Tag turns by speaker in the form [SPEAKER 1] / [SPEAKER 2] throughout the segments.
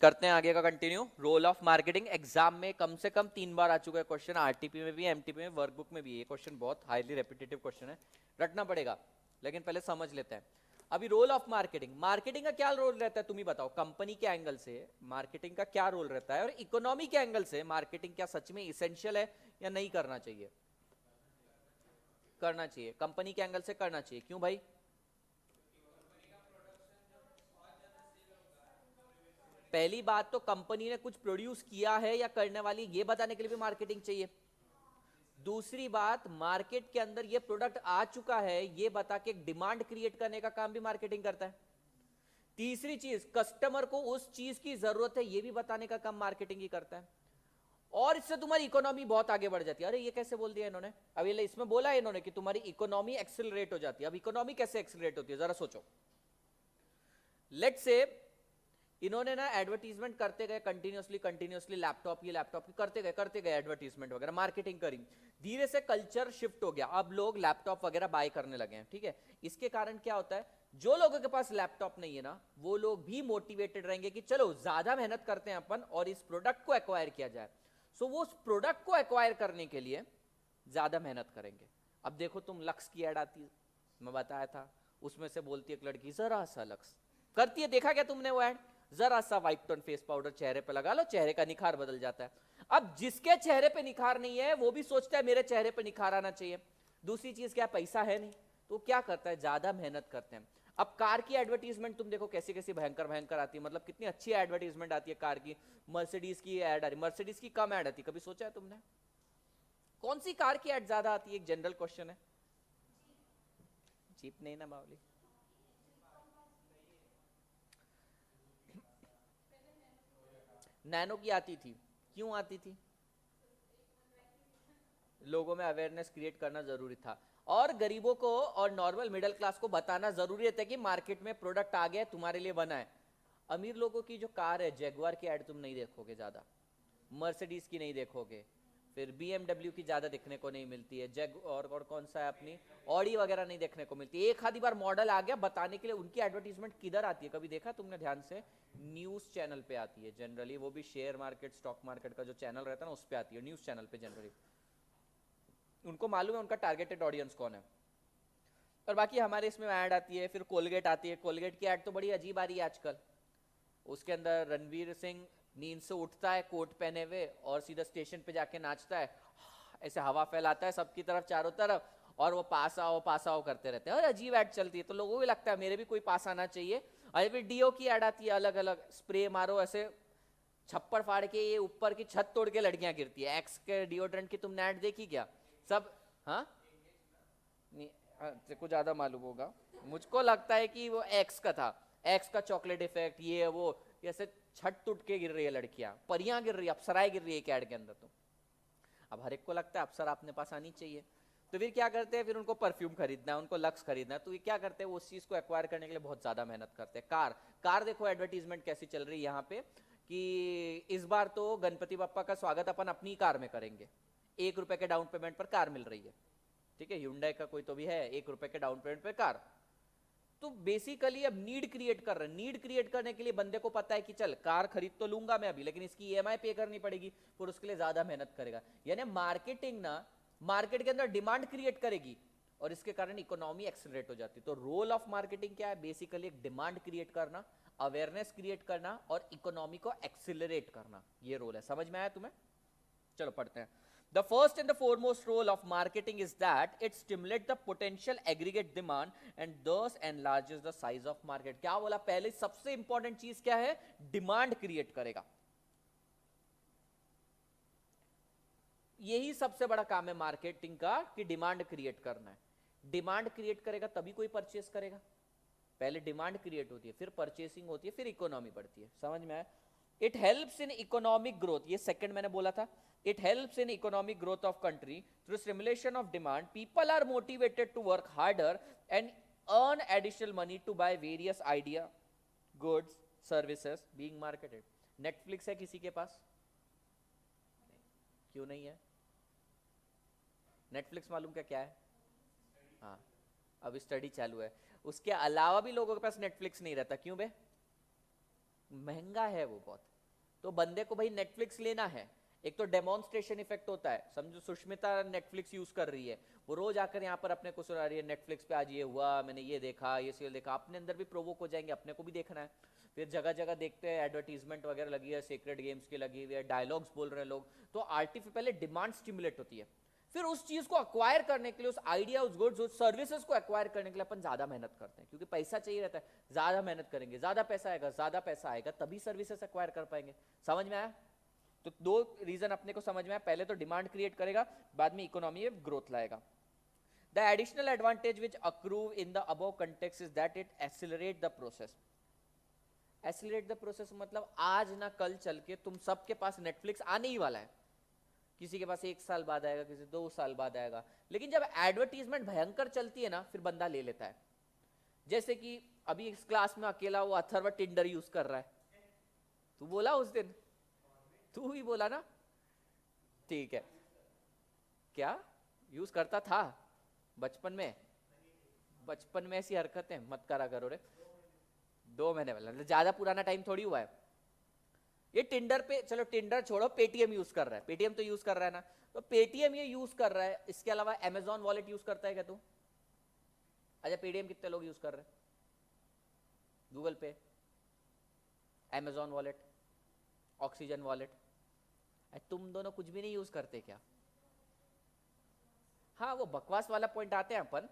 [SPEAKER 1] करते हैं आगे का continue. Role of marketing exam में कम से कम 3 बार आ चुका है क्वेश्चन, आरटीपी में भी, एमटीपी में, वर्कबुक में भी। ये क्वेश्चन बहुत हाईली रेपिटेटिव क्वेश्चन है, रटना पड़ेगा, लेकिन पहले समझ लेते हैं। अभी रोल ऑफ मार्केटिंग, मार्केटिंग का क्या रोल रहता है तुम ही बताओ। कंपनी के एंगल से मार्केटिंग का क्या रोल रहता है, और इकोनॉमी के एंगल से मार्केटिंग क्या सच में इसेंशियल है या नहीं करना चाहिए? करना चाहिए, कंपनी के एंगल से करना चाहिए। क्यों भाई? पहली बात तो कंपनी ने कुछ प्रोड्यूस किया है या करने वाली, ये बताने के लिए भी मार्केटिंग चाहिए। दूसरी बात, मार्केट के अंदर ये प्रोडक्ट आ चुका है ये बता के डिमांड क्रिएट करने का काम भी मार्केटिंग करता है। तीसरी चीज, कस्टमर को उस चीज की जरूरत है ये भी बताने का काम मार्केटिंग ही करता है। और इससे तुम्हारी इकोनॉमी बहुत आगे बढ़ जाती है। अरे ये कैसे बोल दिया इन्होंने, अब ये इसमें बोला है इन्होंने कि तुम्हारी इकोनॉमी एक्सिलरेट हो जाती है। अब इकोनॉमी कैसे एक्सिलरेट होती है जरा सोचो। लेट से इन्होंने ना एडवर्टीजमेंट करते गए कंटिन्यूअसली कंटिन्यूअसली, लैपटॉप ये लैपटॉप करते गए एडवर्टीजमेंट वगैरह, मार्केटिंग करी। धीरे से कल्चर शिफ्ट हो गया, अब लोग लैपटॉप वगैरह बाय करने लगे हैं। ठीक है, इसके कारण क्या होता है, जो लोगों के पास लैपटॉप नहीं है ना, वो लोग भी मोटिवेटेड रहेंगे कि चलो ज्यादा मेहनत करते हैं अपन और इस प्रोडक्ट को एक्वायर किया जाए। सो वो उस प्रोडक्ट को एक्वायर करने के लिए ज्यादा मेहनत करेंगे। अब देखो तुम, लक्स की एड आती है, मैं बताया था, उसमें से बोलती है एक लड़की जरा सा लक्स करती है, देखा क्या तुमने वो एड? जरा सा व्हाइट टोन फेस पाउडर चेहरे पे लगा लो, चेहरे का निखार बदल जाता है। अब जिसके चेहरे पे निखार नहीं है वो भी सोचता है मेरे चेहरे पे निखार आना चाहिए। दूसरी चीज क्या, पैसा है नहीं, तो क्या करता है, ज्यादा मेहनत करते हैं। अब कार की एडवर्टीजमेंट तुम देखो कैसी कैसी भयंकर भयंकर आती है, मतलब कितनी अच्छी एडवर्टीजमेंट आती है कार की। मर्सिडीज की एड आ रही, मर्सिडीज की कम एड आती है, कभी सोचा है तुमने कौन सी कार की एड ज्यादा आती है? एक जनरल क्वेश्चन है। जीप नहीं ना बावली, नैनो की आती थी। क्यों आती थी? लोगों में अवेयरनेस क्रिएट करना जरूरी था, और गरीबों को और नॉर्मल मिडिल क्लास को बताना जरूरी था कि मार्केट में प्रोडक्ट आ गया तुम्हारे लिए बना है। अमीर लोगों की जो कार है, जैगुआर की ऐड तुम नहीं देखोगे ज्यादा, मर्सिडीज की नहीं देखोगे, फिर BMW की ज्यादा देखने को नहीं मिलती है, जैग और कौन सा है अपनी ऑडी वगैरह नहीं देखने को मिलती है। एक आधी बार मॉडल आ गया बताने के लिए, उनकी एडवर्टीजमेंट किधर आती है कभी देखा तुमने ध्यान से? न्यूज चैनल पे आती है जनरली, वो भी शेयर मार्केट स्टॉक मार्केट का जो चैनल रहता है ना उस पे आती है, न्यूज चैनल पे जनरली। उनको मालूम है उनका टारगेटेड ऑडियंस कौन है। और बाकी हमारे इसमें ऐड आती है, फिर कोलगेट आती है। कोलगेट की ऐड तो बड़ी अजीब आ रही है आजकल। उसके अंदर रणवीर सिंह नींद से उठता है कोट पहने हुए और सीधा स्टेशन पे जाके नाचता है, ऐसे हवा फैलाता है सबकी तरफ चारों तरफ, और वो पास आओ करते रहते हैं, और अजीब ऐड चलती है। तो लोगों को लगता है मेरे भी कोई पास आना चाहिए। और फिर डीओ की ऐड आती है, अलग अलग स्प्रे मारो ऐसे छप्पड़ फाड़ के, ये ऊपर की छत तोड़ के लड़कियां गिरती है। एक्स के डिओड्रेंट की तुमने ऐड देखी क्या? सब, हाँ नहीं, तेरे को ज्यादा मालूम होगा, मुझको लगता है कि वो एक्स का था, एक्स का चॉकलेट इफेक्ट ये वो, ऐसे छट टूट के गिर रही है लड़कियां, परियां गिर रही है, अप्सराएं गिर रही है कैड के अंदर। तो अब हर एक को लगता है अप्सरा अपने पास आनी चाहिए, तो फिर क्या करते हैं, फिर उनको परफ्यूम खरीदना है, उनको लक्स खरीदना है, तो ये क्या करते हैं, वो उस चीज को एक्वायर करने के लिए बहुत ज्यादा मेहनत करते हैं। कार कार देखो एडवर्टीजमेंट कैसी चल रही है यहाँ पे, कि इस बार तो गणपति बप्पा का स्वागत अपन अपनी कार में करेंगे, 1 रुपए के डाउन पेमेंट पर कार मिल रही है। ठीक है, Hyundai का कोई तो भी है, 1 रुपए के डाउन पेमेंट पे कार। तो बेसिकली अब नीड क्रिएट कर रहे हैं। नीड क्रिएट करने के लिए बंदे को पता है कि चल कार खरीद तो लूंगा मैं अभी, लेकिन इसकी ईएमआई पे करनी पड़ेगी, फिर उसके लिए ज्यादा मेहनत करेगा। यानी मार्केटिंग ना मार्केट के अंदर डिमांड क्रिएट करेगी, और इसके कारण इकोनॉमी एक्सेलरेट हो जाती है। तो रोल ऑफ मार्केटिंग क्या है? बेसिकली एक डिमांड क्रिएट करना, अवेयरनेस क्रिएट करना, और इकोनॉमी को एक्सेलरेट करना, ये रोल है। समझ में आया तुम्हें? चलो पढ़ते हैं। The first and the foremost role of marketing is that it stimulates the potential aggregate demand and thus enlarges the size of market. क्या बोला? पहले सबसे इंपॉर्टेंट चीज क्या है? डिमांड क्रिएट करेगा। यही सबसे बड़ा काम है मार्केटिंग का, कि डिमांड क्रिएट करना है। डिमांड क्रिएट करेगा तभी कोई परचेस करेगा। पहले डिमांड क्रिएट होती है, फिर परचेसिंग होती है, फिर इकोनॉमी बढ़ती है। समझ में आया? It helps in economic growth, ये सेकंड मैंने बोला था। It helps in economic growth of country through stimulation of demand. People are motivated to work harder and earn additional money to buy various idea, goods, services being marketed. Netflix है किसी के पास? क्यों नहीं है? Netflix मालूम क्या क्या है? हाँ, अभी स्टडी चालू है। उसके अलावा भी लोगों के पास नेटफ्लिक्स नहीं रहता। क्यों बे? महंगा है वो बहुत। तो बंदे को भाई नेटफ्लिक्स लेना है। एक तो डेमोन्स्ट्रेशन इफेक्ट होता है, समझो सुष्मिता नेटफ्लिक्स यूज कर रही है, वो रोज आकर यहाँ पर अपने को सुना रही है नेटफ्लिक्स पे आज ये हुआ, मैंने ये देखा, ये सीरियल देखा, अपने अंदर भी प्रोवोक हो जाएंगे, अपने को भी देखना है। फिर जगह जगह देखते हैं एडवर्टीजमेंट वगैरह लगी है, सीक्रेट गेम्स की लगी हुई है, डायलॉग्स बोल रहे हैं लोग, तो आर्टिफिशियल पहले डिमांड स्टिमुलेट होती है। फिर उस चीज को अक्वायर करने के लिए, उस आइडिया, उस गुड्स, उस सर्विसेज को अक्वायर करने के लिए अपन ज्यादा मेहनत करते हैं, क्योंकि पैसा चाहिए रहता है। ज्यादा मेहनत करेंगे, ज्यादा पैसा आएगा तभी सर्विसेज अक्वायर कर पाएंगे। समझ में आया? तो दो रीजन अपने को समझ में आया, पहले तो डिमांड क्रिएट करेगा, बाद में इकोनॉमी में ग्रोथ लाएगा। The additional advantage which accrue in the above context is that it accelerate the process. Accelerate the process मतलब आज ना कल चल के तुम सबके पास नेटफ्लिक्स आने ही वाला है। किसी के पास 1 साल बाद आएगा, किसी 2 साल बाद आएगा, लेकिन जब एडवर्टीजमेंट भयंकर चलती है ना, फिर बंदा ले लेता है। जैसे कि अभी इस क्लास में अकेला वो अथर्व टिंडर यूज कर रहा है, तू बोला उस दिन, तू ही बोला ना, ठीक है। क्या यूज करता था बचपन में? बचपन में ऐसी हरकतें मत करा करो रे। 2 महीने वाला, ज्यादा पुराना टाइम थोड़ी हुआ है ये। टिंडर पे, चलो टिंडर छोड़ो, पेटीएम यूज कर रहा है, पेटीएम तो यूज कर रहा है ना, तो पेटीएम ये यूज कर रहा है। इसके अलावा अमेजॉन वॉलेट यूज करता है क्या तू? अच्छा, पेटीएम कितने लोग यूज कर रहे हैं? गूगल पे, अमेजॉन वॉलेट, ऑक्सीजन वॉलेट, तुम दोनों कुछ भी नहीं यूज करते क्या? हाँ, वो बकवास वाला पॉइंट आते हैं अपन।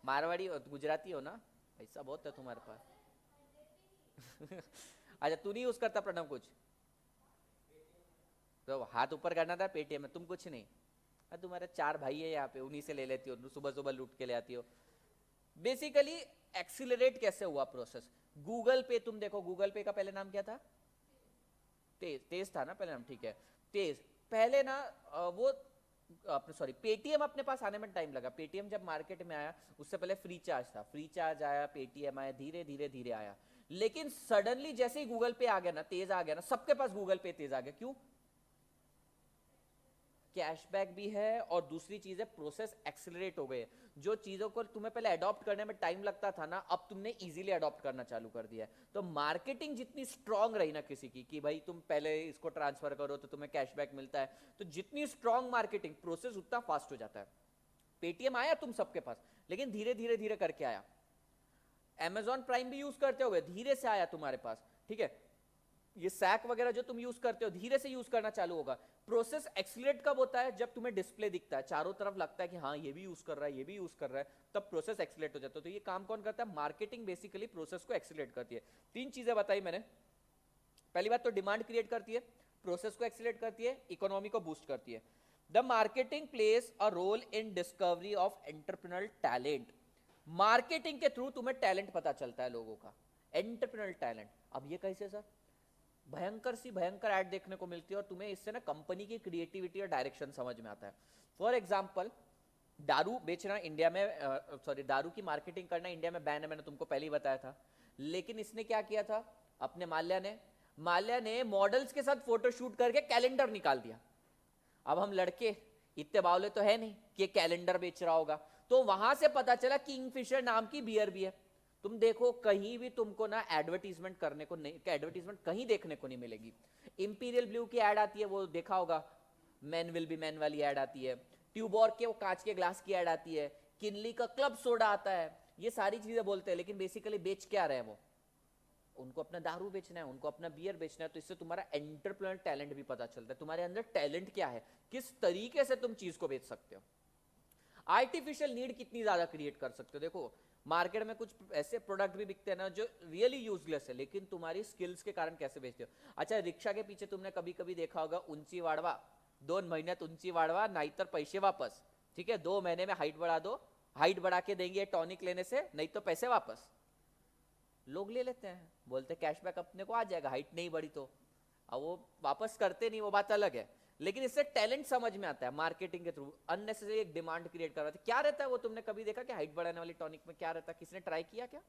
[SPEAKER 1] मारवाड़ी हो, गुजराती हो ना, पैसा बहुत है तुम्हारे पास। अच्छा, तू नहीं यूज करता प्रणव कुछ? तो हाथ ऊपर करना था, पेटीएम में तुम कुछ नहीं। तुम्हारे 4 भाई है यहाँ पे, उन्हीं से ले लेती हो, सुबह सुबह लूट के ले आती हो। बेसिकली एक्सिलरेट कैसे हुआ प्रोसेस? गूगल पे तुम देखो, गूगल पे का पहले नाम क्या था? तेज था ना पहले नाम, ठीक है, तेज। पहले ना वो सॉरी, पेटीएम अपने पास आने में टाइम लगा। पेटीएम जब मार्केट में आया, उससे पहले फ्री चार्ज था, फ्री चार्ज आया, पेटीएम आया, धीरे धीरे धीरे आया। लेकिन सडनली जैसे ही गूगल पे आ गया ना, तेज आ गया ना, सबके पास गूगल पे तेज आ गया। क्यों? कैशबैक भी है, और दूसरी चीज है प्रोसेस एक्सिलरेट हो गए। जो चीजों को तुम्हें पहले अडॉप्ट करने में टाइम लगता था ना, अब तुमने इजीली अडॉप्ट करना चालू कर दिया है। तो मार्केटिंग जितनी स्ट्रांग रही ना किसी की, कि भाई तुम पहले इसको ट्रांसफर करो तो तुम्हें कैशबैक मिलता है, तो जितनी स्ट्रांग मार्केटिंग, प्रोसेस उतना फास्ट हो जाता है। पेटीएम आया तुम सबके पास, लेकिन धीरे धीरे धीरे करके आया। अमेजॉन प्राइम भी यूज करते हो, धीरे से आया तुम्हारे पास, ठीक है। ये सैक वगैरह जो तुम यूज करते हो, धीरे से यूज करना चालू होगा। प्रोसेस एक्सीलरेट कब होता है? जब तुम्हें डिस्प्ले दिखता है, चारों तरफ लगता है कि हाँ ये भी यूज कर रहा है, ये भी यूज कर रहा है, तब प्रोसेस एक्सीलरेट हो जाता है। तो ये काम कौन करता है? मार्केटिंग बेसिकली प्रोसेस को एक्सीलरेट करती है। 3 चीजें बताई मैंने। पहली बात तो डिमांड क्रिएट करती है, प्रोसेस को एक्सीलरेट करती है, इकोनॉमी को बूस्ट करती है। The marketing plays a role in discovery of entrepreneurial talent. Marketing के थ्रू तुम्हें टैलेंट पता चलता है लोगों का, एंटरप्रेन्योरल टैलेंट। अब ये कैसे सर? भयंकर सी भयंकर ऐड देखने को मिलती है, और तुम्हें इससे ना कंपनी की क्रिएटिविटी और डायरेक्शन समझ में आता है। फॉर एग्जांपल, दारू बेचना इंडिया में, सॉरी, दारू की मार्केटिंग करना इंडिया में बैन है, मैंने तुमको पहले ही बताया था। लेकिन इसने क्या किया था? अपने माल्या ने मॉडल्स के साथ फोटो शूट करके कैलेंडर निकाल दिया। अब हम लड़के इतने बावले तो है नहीं कि कैलेंडर बेच रहा होगा, तो वहां से पता चला किंगफिशर नाम की बियर भी है। तुम देखो कहीं भी तुमको ना एडवर्टीजमेंट करने को नहीं, एडवर्टीजमेंट कहीं देखने को नहीं मिलेगी। इंपीरियल ब्लू की ऐड आती है, वो देखा होगा, मैन विल बी मैन वाली ऐड आती है। ट्यूबॉर्ग के वो कांच के ग्लास की ऐड आती है, किनली का क्लब सोडा आता है। ये सारी चीजें बोलते हैं, लेकिन बेसिकली बेच क्या रहे हैं वो? उनको अपना दारू बेचना है, उनको अपना बियर बेचना है। तो इससे तुम्हारा एंटरप्रेन्योर टैलेंट भी पता चलता है, तुम्हारे अंदर टैलेंट क्या है, किस तरीके से तुम चीज को बेच सकते हो। आर्टिफिशियल नीड कितनी ज्यादा क्रिएट कर सकते हो। देखो मार्केट में कुछ ऐसे प्रोडक्ट भी बिकते हैं ना जो रियली यूजलेस है, लेकिन तुम्हारी स्किल्स के कारण कैसे बेचते हो। अच्छा, रिक्शा के पीछे तुमने कभी कभी देखा होगा, उंची वाढवा, 2 महिन्यात उंची वाढवा नाहीतर पैसे वापस। ठीक है, 2 महीने में हाइट बढ़ा दो, हाइट बढ़ा के देंगे टॉनिक लेने से, नहीं तो पैसे वापस। लोग ले लेते हैं, बोलते कैशबैक अपने को आ जाएगा, हाइट नहीं बढ़ी तो। अब वो वापस करते नहीं, वो बात अलग है। लेकिन इससे टैलेंट समझ में आता है मार्केटिंग के थ्रू। अननेसेसरी एक डिमांड क्रिएट कर रहा था। क्या रहता है वो, तुमने कभी देखा कि हाइट बढ़ाने वाली टॉनिक में क्या रहता है? किसने ट्राई किया क्या?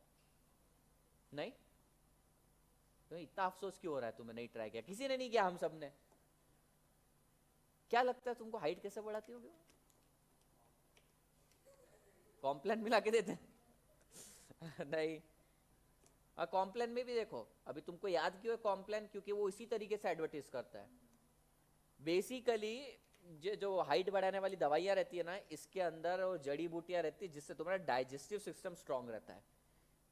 [SPEAKER 1] नहीं? तो इतना अफसोस क्यों हो रहा है तुम्हें नहीं ट्राई किया? किसी ने नहीं किया, हम सब ने। क्या लगता है तुमको हाइट कैसे बढ़ाती होगी? कॉम्प्लान मिला के देते नहीं, कॉम्प्लान में भी देखो, अभी तुमको याद क्यों है कॉम्प्लान, क्योंकि वो इसी तरीके से एडवर्टाइज करता है। बेसिकली जो हाइट बढ़ाने वाली दवाइयाँ रहती है ना, इसके अंदर वो जड़ी बूटियाँ रहती है जिससे तुम्हारा डाइजेस्टिव सिस्टम स्ट्रांग रहता है,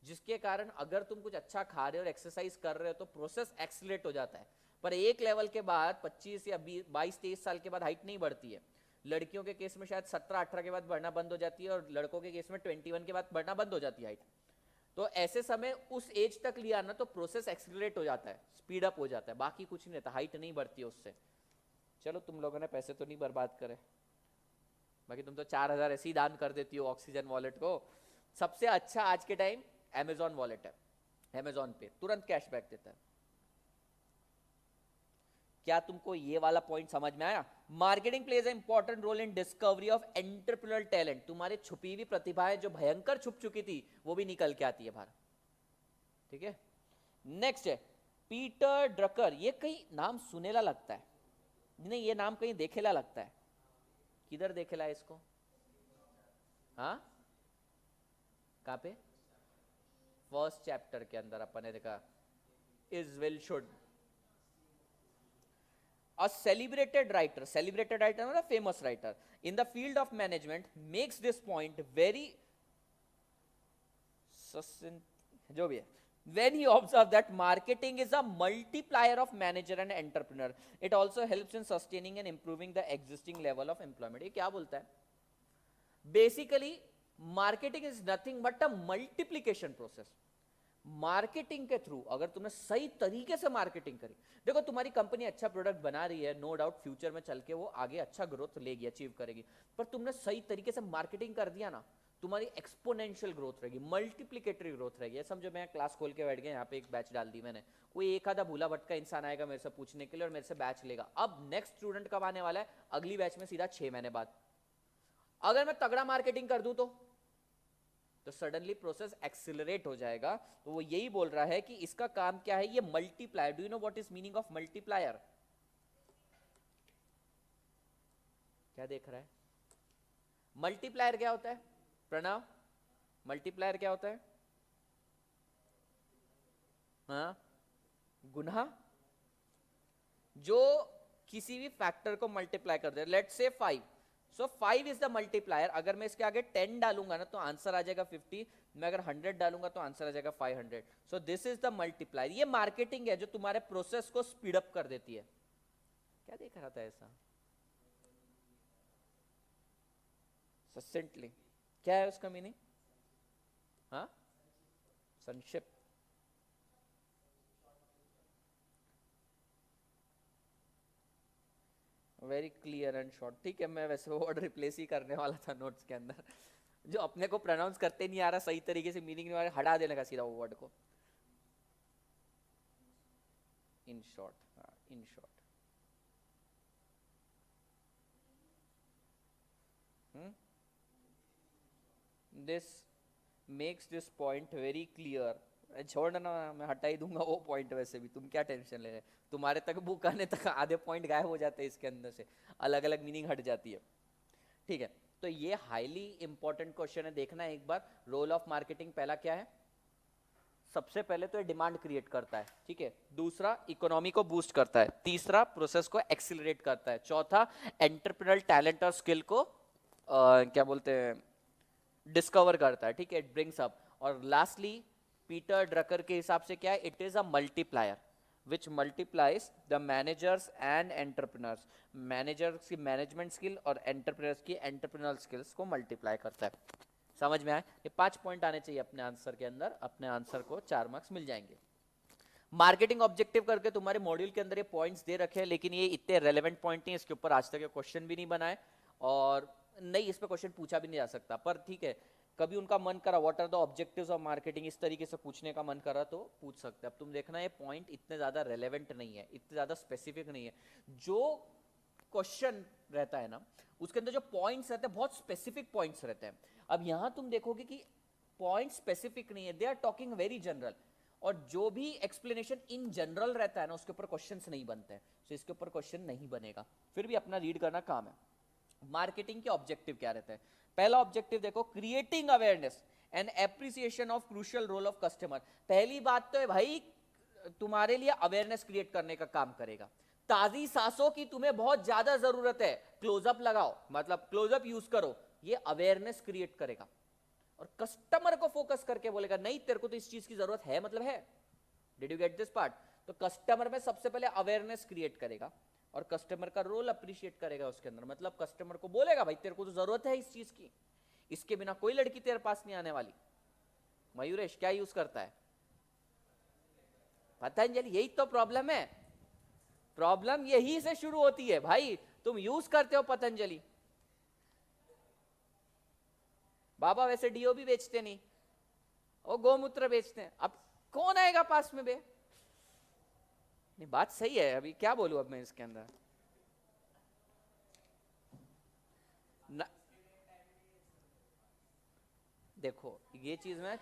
[SPEAKER 1] जिसके कारण अगर तुम कुछ अच्छा खा रहे हो और एक्सरसाइज कर रहे हो तो प्रोसेस एक्सीलरेट हो जाता है। पर एक लेवल के बाद 25 या 22-23 साल के बाद हाइट नहीं बढ़ती है। लड़कियों के केस में शायद 17-18 के बाद बढ़ना बंद हो जाती है, और लड़कों के केस में 21 के बाद बढ़ना बंद हो जाती है हाइट। तो ऐसे समय उस एज तक लिया ना तो प्रोसेस एक्सीलरेट हो जाता है, स्पीड अप हो जाता है, बाकी कुछ नहीं रहता, हाइट नहीं बढ़ती है उससे। चलो तुम लोगों ने पैसे तो नहीं बर्बाद करे, बाकी तुम तो 4,000 ऐसे ही दान कर देती हो ऑक्सीजन वॉलेट को। सबसे अच्छा आज के टाइम अमेजॉन वॉलेट है, अमेजॉन पे तुरंत कैशबैक देता है। क्या तुमको ये वाला पॉइंट समझ में आया? Marketing plays a important role in discovery of entrepreneurial talent. तुम्हारे छुपी हुई प्रतिभाएं जो भयंकर छुप चुकी थी वो भी निकल के आती है बाहर। ठीक है, नेक्स्ट है पीटर ड्रकर। ये कहीं नाम सुनेला लगता है, नहीं ये नाम कहीं देखेला लगता है, किधर देखेला है इसको? हाँ, कहां पे? फर्स्ट चैप्टर के अंदर अपन ने देखा, is will should. A celebrated writer मतलब famous writer in the field of management makes this point very succinct, जो भी है, when he observes that marketing is a multiplier of manager and entrepreneur, it also helps in sustaining and improving the existing level of employment। ये क्या बोलता है? Basically marketing is nothing but a multiplication process। Marketing के through अगर तुमने सही तरीके से मार्केटिंग करी, देखो तुम्हारी कंपनी अच्छा प्रोडक्ट बना रही है, नो डाउट फ्यूचर में चल के वो आगे अच्छा ग्रोथ लेगी, अचीव करेगी, पर तुमने सही तरीके से मार्केटिंग कर दिया ना, तुम्हारी एक्सपोनेंशियल ग्रोथ रहेगी, मल्टीप्लिकेटरी ग्रोथ रहेगी। समझो मैं क्लास खोल के बैठ गया, यहाँ पे एक बैच डाल दी मैंने, कोई एक आधा भूला भटका इंसान आएगा मेरे से पूछने के लिए और मेरे से बैच लेगा। अब नेक्स्ट स्टूडेंट कब आने वाला है? अगली बैच में सीधा 6 महीने बाद। अगर मैं तगड़ा मार्केटिंग कर दूं तो सडनली प्रोसेस एक्सिलरेट हो जाएगा। तो वो यही बोल रहा है कि इसका काम क्या है, ये multiplier. Do you know what is meaning of multiplier? क्या देख रहा है? मल्टीप्लायर क्या होता है प्रणव? मल्टीप्लायर क्या होता है? हाँ, गुना जो किसी भी फैक्टर को मल्टीप्लाई कर दे। Let's say 5, so 5 is the multiplier. अगर मैं इसके आगे 10 डालूंगा ना तो आंसर आ जाएगा 50, मैं अगर 100 डालूंगा तो आंसर आ जाएगा 500। So this is the multiplier. ये मार्केटिंग है जो तुम्हारे प्रोसेस को स्पीड अप कर देती है। क्या देख रहा था ऐसा? ससेंटली क्या है उसका मीनिंग? हाँ, संक्षिप्त। Very clear and short. ठीक है, मैं वैसे वर्ड रिप्लेस ही करने वाला था नोट्स के अंदर, जो अपने को प्रोनाउंस करते नहीं आ रहा सही तरीके से, मीनिंग नहीं आ रहा, हटा देने का सीधा वो वर्ड को। इन शॉर्ट, हाँ in short. This makes this point very clear. छोड़ना, मैं हटा ही दूंगा वो पॉइंट, वैसे भी तुम क्या टेंशन ले रहे, तुम्हारे तक बुक आने तक आधे पॉइंट गायब हो जाते हैं इसके अंदर से, अलग अलग मीनिंग हट जाती है। ठीक है, तो ये हाईली इंपॉर्टेंट क्वेश्चन है, देखना एक बार। रोल ऑफ मार्केटिंग पहला क्या है? सबसे पहले तो ये डिमांड क्रिएट करता है, ठीक है। दूसरा, इकोनॉमी को बूस्ट करता है। तीसरा, प्रोसेस को एक्सिलरेट करता है। चौथा, एंटरप्रेन्योरल टैलेंट और स्किल को क्या बोलते हैं, डिस्कवर करता है, ठीक है, इट ब्रिंग्स अप। और लास्टली पीटर ड्रकर के हिसाब से क्या है? It is a multiplier which multiplies the managers and entrepreneurs। Managers की मैनेजमेंट स्किल और एंटरप्रेन्योर्स की एंटरप्रेन्योरल स्किल्स को मल्टीप्लाई करता है। समझ में आए? ये 5 पॉइंट आने चाहिए अपने आंसर के अंदर, अपने आंसर को 4 मार्क्स मिल जाएंगे। मार्केटिंग ऑब्जेक्टिव करके तुम्हारे मॉड्यूल के अंदर ये पॉइंट्स दे रखे हैं, लेकिन ये इतने रेलेवेंट पॉइंट नहीं है, इसके ऊपर आज तक क्वेश्चन भी नहीं बनाए और नहीं इस पर क्वेश्चन पूछा भी नहीं जा सकता। पर ठीक है, कभी उनका मन करा what are the objectives of marketing, इस तरीके से पूछने का मन करा तो पूछ सकते हैं। अब तुम देखना ये पॉइंट इतने ज्यादा रेलेवेंट नहीं है, इतने ज्यादा स्पेसिफिक नहीं है। जो क्वेश्चन रहता है ना उसके अंदर जो पॉइंट्स रहते हैं बहुत स्पेसिफिक पॉइंट्स रहते हैं। अब यहां तुम देखोगे कि पॉइंट स्पेसिफिक नहीं है, they are talking very general, और जो भी एक्सप्लेनेशन इन जनरल रहता है ना उसके ऊपर क्वेश्चंस नहीं बनते हैं, तो इसके ऊपर क्वेश्चन नहीं बनेगा। फिर भी अपना रीड करना काम है। मार्केटिंग के ऑब्जेक्टिव क्या रहता है? पहला ऑब्जेक्टिव देखो, creating awareness and appreciation of crucial role of customer. पहली बात तो है भाई तुम्हारे लिए अवेयरनेस क्रिएट करने का काम करेगा। ताजी सांसों की तुम्हें बहुत ज्यादा जरूरत है, क्लोजअप लगाओ, मतलब क्लोजअप यूज करो, ये अवेयरनेस क्रिएट करेगा। और कस्टमर को फोकस करके बोलेगा नहीं तेरे को तो इस चीज की जरूरत है, मतलब है। Did you get this part? तो कस्टमर में सबसे पहले अवेयरनेस क्रिएट करेगा और कस्टमर का रोल अप्रिशिएट करेगा उसके अंदर, मतलब कस्टमर को बोलेगा भाई तेरे को तो जरूरत है इस चीज की, इसके बिना कोई लड़की तेरे पास नहीं आने वाली। मयूरेश क्या यूज करता है? पतंजलि। यही तो प्रॉब्लम है, प्रॉब्लम यही से शुरू होती है भाई। तुम यूज करते हो पतंजलि, बाबा वैसे डीओ भी बेचते नहीं, वो गोमूत्र बेचते हैं, अब कौन आएगा पास में बे? नहीं बात सही है, अभी क्या बोलूं अब मैं इसके अंदर न... देखो ये चीज में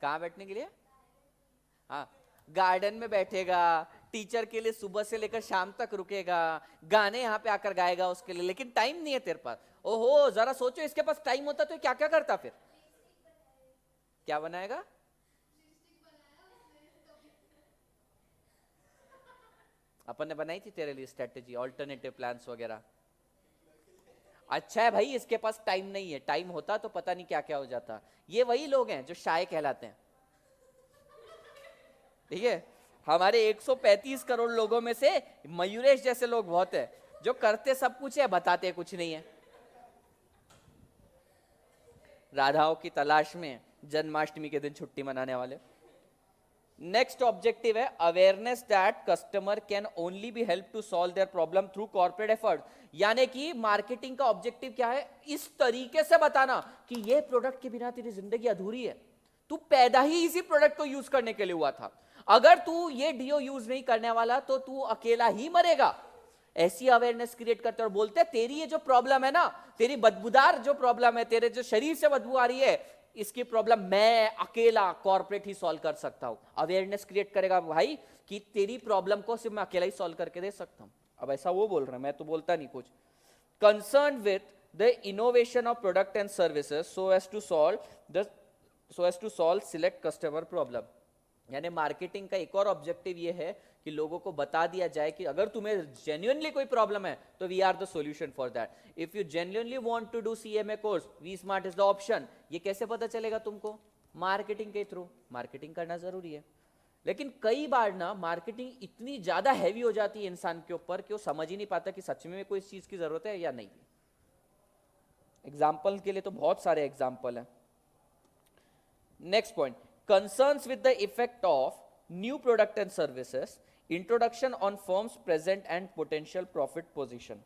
[SPEAKER 1] कहां बैठने के लिए, हाँ गार्डन में बैठेगा, टीचर के लिए सुबह से लेकर शाम तक रुकेगा, गाने यहाँ पे आकर गाएगा उसके लिए, लेकिन टाइम नहीं है तेरे पास। ओहो जरा सोचो, इसके पास टाइम होता तो क्या क्या करता फिर? क्या बनाएगा? अपन ने बनाई थी तेरे लिए स्ट्रेटेजी, ऑल्टरनेटिव प्लान्स वगैरह। अच्छा है भाई इसके पास टाइम नहीं है, टाइम होता तो पता नहीं क्या क्या हो जाता। ये वही लोग हैं जो शाय कहलाते हैं, ठीक है। हमारे 135 करोड़ लोगों में से मयूरेश जैसे लोग बहुत है जो करते सब कुछ है, बताते कुछ नहीं है। राधाओं की तलाश में जन्माष्टमी के दिन छुट्टी मनाने वाले। नेक्स्ट ऑब्जेक्टिव है awareness that customer can only be help to solve their problem through corporate effort. यानी कि मार्केटिंग का ऑब्जेक्टिव क्या है? इस तरीके से बताना कि ये प्रोडक्ट के बिना तेरी जिंदगी अधूरी है, तू पैदा ही इसी प्रोडक्ट को यूज करने के लिए हुआ था, अगर तू ये डीओ यूज नहीं करने वाला तो तू अकेला ही मरेगा। ऐसी अवेयरनेस क्रिएट करते और बोलते हैं तेरी ये जो प्रॉब्लम है ना, तेरी बदबूदार जो प्रॉब्लम है, तेरे जो शरीर से बदबू आ रही है, इसकी प्रॉब्लम मैं अकेला कॉर्पोरेट ही सॉल्व कर सकता हूं। अवेयरनेस क्रिएट करेगा भाई कि तेरी प्रॉब्लम को सिर्फ मैं अकेला ही सॉल्व करके दे सकता हूं। अब ऐसा वो बोल रहे हैं, मैं तो बोलता नहीं कुछ। Concern with the innovation of product and services so as to solve select customer problem. यानी मार्केटिंग का एक और ऑब्जेक्टिव ये है कि लोगों को बता दिया जाए कि अगर तुम्हें जेन्युइनली कोई प्रॉब्लम है तो we are the solution for that. If you genuinely want to do CMA course, V smart is the option. ये कैसे पता चलेगा तुमको? मार्केटिंग के थ्रू। मार्केटिंग करना जरूरी है, लेकिन कई बार ना मार्केटिंग इतनी ज्यादा हैवी हो जाती है इंसान के ऊपर कि वो समझ ही नहीं पाता कि सच में कोई इस चीज की जरूरत है या नहीं। एग्जाम्पल के लिए तो बहुत सारे एग्जाम्पल है। Next point, concerns with the effect of new product and services, introduction on firm's present and potential profit position।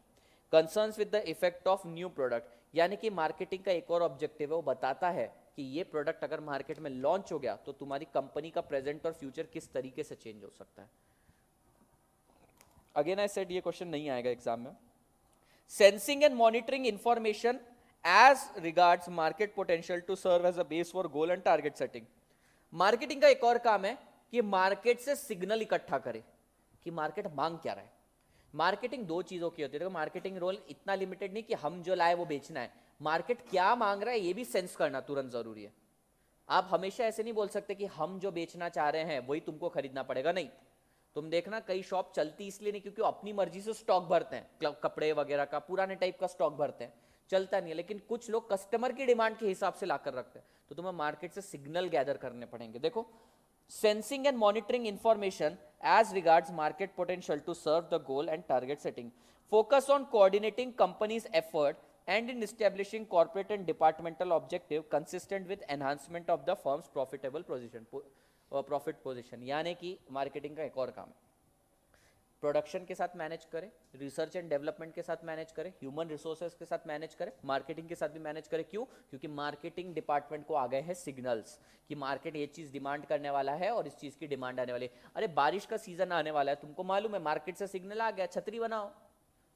[SPEAKER 1] concerns with the effect of new product, यानी कि मार्केटिंग का एक और ऑब्जेक्टिव है, वो बताता है कि ये प्रोडक्ट अगर मार्केट में लॉन्च हो गया तो तुम्हारी कंपनी का प्रेजेंट और फ्यूचर किस तरीके से चेंज हो सकता है। अगेन आई सेड ये क्वेश्चन नहीं आएगा एग्जाम में। Sensing and monitoring information as regards market potential to serve as a base for goal and target setting. Marketing का एक और काम है कि मार्केट से सिग्नल इकट्ठा करे कि मार्केट मांग क्या रहा है। मार्केटिंग दो चीजों की होती है। देखो मार्केटिंग रोल इतना लिमिटेड नहीं कि हम जो लाए वो बेचना है, मार्केट क्या मांग रहा है ये भी सेंस करना तुरंत जरूरी है। आप हमेशा ऐसे नहीं बोल सकते कि हम जो बेचना चाह रहे हैं वही तुमको खरीदना पड़ेगा, नहीं। तुम देखना कई शॉप चलती इसलिए नहीं क्योंकि अपनी मर्जी से स्टॉक भरते हैं, कपड़े वगैरह का पुराने टाइप का स्टॉक भरते हैं, चलता नहीं है। लेकिन कुछ लोग कस्टमर की डिमांड के हिसाब से लाकर रखते हैं, तो तुम्हें मार्केट से सिग्नल गैदर करने पड़ेंगे। देखो, sensing and monitoring information as regards market potential to serve the goal and target setting, focus on coordinating company's effort and in establishing corporate and departmental objective consistent with enhancement of the firm's profit position। यानी कि marketing का एक और काम है, production के साथ manage करें, रिसर्च एंड डेवलपमेंट के साथ मैनेज करें, ह्यूमन रिसोर्सेज के साथ मैनेज करें, मार्केटिंग के साथ भी मैनेज करें। क्यों? क्योंकि मार्केटिंग डिपार्टमेंट को आ गए हैं सिग्नल्स कि मार्केट ये चीज डिमांड करने वाला है और इस चीज की डिमांड आने वाली है। अरे बारिश का सीजन आने वाला है, तुमको मालूम है, मार्केट से सिग्नल आ गया छतरी बनाओ,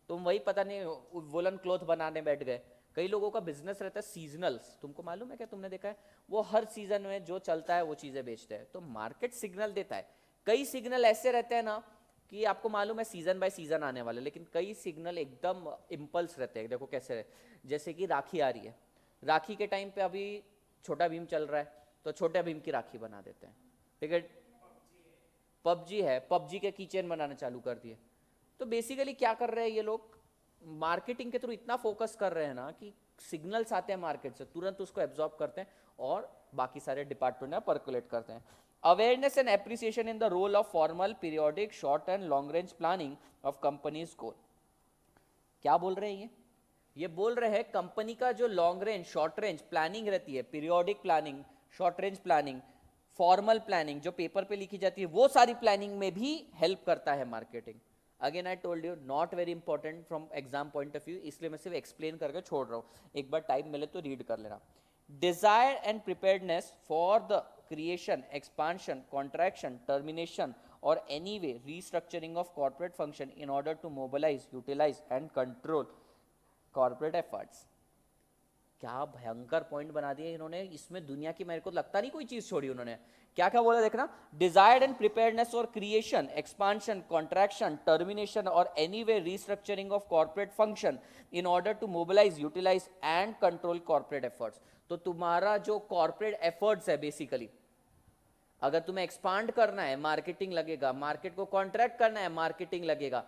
[SPEAKER 1] तुम वही पता नहीं वुलन क्लॉथ बनाने बैठ गए। कई लोगों का बिजनेस रहता है सीजनल्स, तुमको मालूम है क्या? तुमने देखा है वो हर सीजन में जो चलता है वो चीजें बेचते हैं। तो मार्केट सिग्नल देता है। कई सिग्नल ऐसे रहते हैं ना कि आपको मालूम है सीजन बाय सीजन आने वाला है, लेकिन कई सिग्नल एकदम इम्पल्स रहते हैं। देखो कैसे रहे, जैसे कि राखी आ रही है, राखी के टाइम पे अभी छोटा भीम चल रहा है तो छोटा भीम की राखी बना देते हैं, ठीक है। पबजी है, पबजी के कीचेन बनाना चालू कर दिए। तो बेसिकली क्या कर रहे हैं ये लोग, मार्केटिंग के थ्रू इतना फोकस कर रहे हैं ना कि सिग्नल्स आते हैं मार्केट से, तुरंत उसको एब्जॉर्ब करते हैं और बाकी सारे डिपार्टमेंट में परकुलेट करते हैं। Awareness and appreciation in the role of formal, periodic, short and long range planning of companies goal. क्या बोल रहे हैं ये बोल रहे हैं कंपनी का जो long range, short range planning रहती है, periodic planning, short range planning, formal planning जो पेपर पे लिखी जाती है, वो सारी प्लानिंग में भी हेल्प करता है marketing. Again I told you not very important from exam point of view, इसलिए मैं सिर्फ एक्सप्लेन करके छोड़ रहा हूँ, एक बार टाइम मिले तो रीड कर लेना। Desire and preparedness for the creation, expansion, contraction, termination और any way restructuring of corporate function in order to mobilise, utilise and control corporate efforts. क्या भयंकर पॉइंट बना दिया इन्होंने, इसमें दुनिया की मेरे को लगता नहीं कोई चीज छोड़ी उन्होंने। क्या क्या बोला देखना, desired and preparedness for creation, expansion, contraction, termination और any way restructuring of corporate function in order to mobilise, utilise and control corporate efforts. तो तुम्हारा जो कॉर्पोरेट एफर्ट्स है बेसिकली, अगर तुम्हें एक्सपांड करना है मार्केटिंग लगेगा, मार्केट को कॉन्ट्रैक्ट करना है मार्केटिंग लगेगा,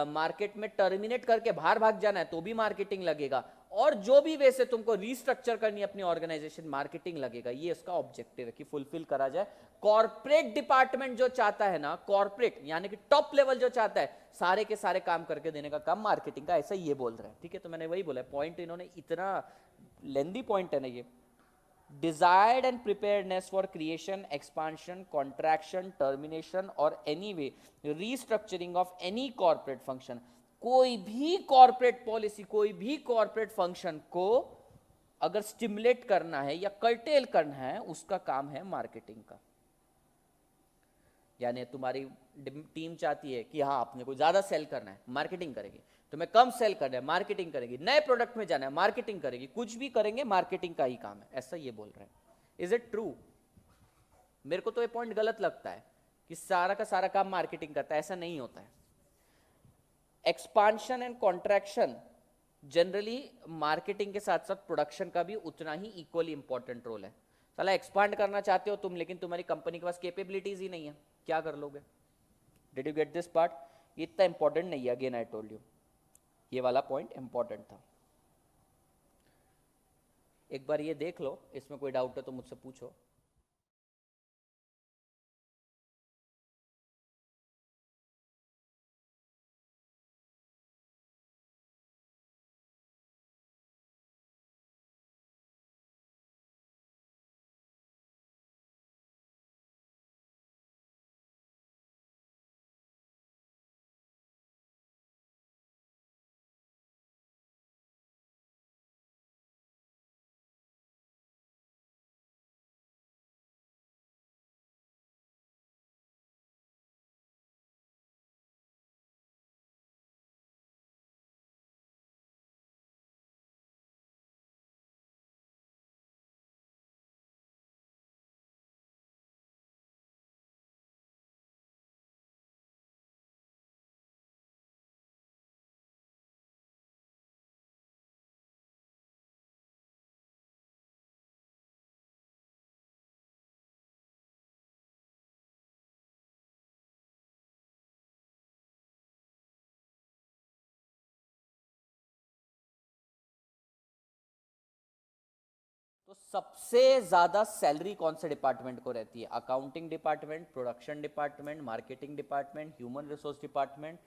[SPEAKER 1] मार्केट में टर्मिनेट करके बाहर भाग जाना है तो भी मार्केटिंग लगेगा, और जो भी वैसे तुमको रीस्ट्रक्चर करनी है अपनी ऑर्गेनाइजेशन, मार्केटिंग लगेगा। ये इसका ऑब्जेक्टिव है कि फुलफिल करा जाए। कॉर्पोरेट डिपार्टमेंट जो चाहता है ना, कॉर्पोरेट यानी कि टॉप लेवल जो चाहता है, सारे के सारे काम करके देने का काम मार्केटिंग का, ऐसा ये बोल रहा है, ठीक है। तो मैंने वही बोला, पॉइंट इन्होंने इतना लेंदी पॉइंट है ना ये। desired and preparedness for creation, expansion, contraction, termination और any way restructuring of any corporate function। कोई भी कॉर्पोरेट पॉलिसी, कोई भी कॉर्पोरेट फंक्शन को अगर स्टिमुलेट करना है या कर्टेल करना है, उसका काम है मार्केटिंग का। यानी तुम्हारी टीम चाहती है कि हाँ अपने को ज्यादा सेल करना है, मार्केटिंग करेगी। तुम्हें कम सेल करना है, मार्केटिंग करेगी। नए प्रोडक्ट में जाना है, मार्केटिंग करेगी। कुछ भी करेंगे मार्केटिंग का ही काम है, ऐसा ये बोल रहे हैं। Is it true? मेरे को तो ये पॉइंट गलत लगता है कि सारा का सारा काम मार्केटिंग करता है, ऐसा नहीं होता है। Expansion and contraction generally marketing के साथ साथ प्रोडक्शन का भी उतना ही इक्वली इंपॉर्टेंट रोल है। साला एक्सपांड करना चाहते हो तुम, लेकिन तुम्हारी कंपनी के पास कैपेबिलिटीज ही नहीं है, क्या कर लोगे? Did you get this part? ये इतना इंपॉर्टेंट नहीं है, अगेन आई टोल्ड यू, ये वाला पॉइंट इंपॉर्टेंट था। एक बार ये देख लो, इसमें कोई डाउट है तो मुझसे पूछो। तो सबसे ज्यादा सैलरी कौन से डिपार्टमेंट को रहती है? Accounting department, production department, marketing department, human resource department,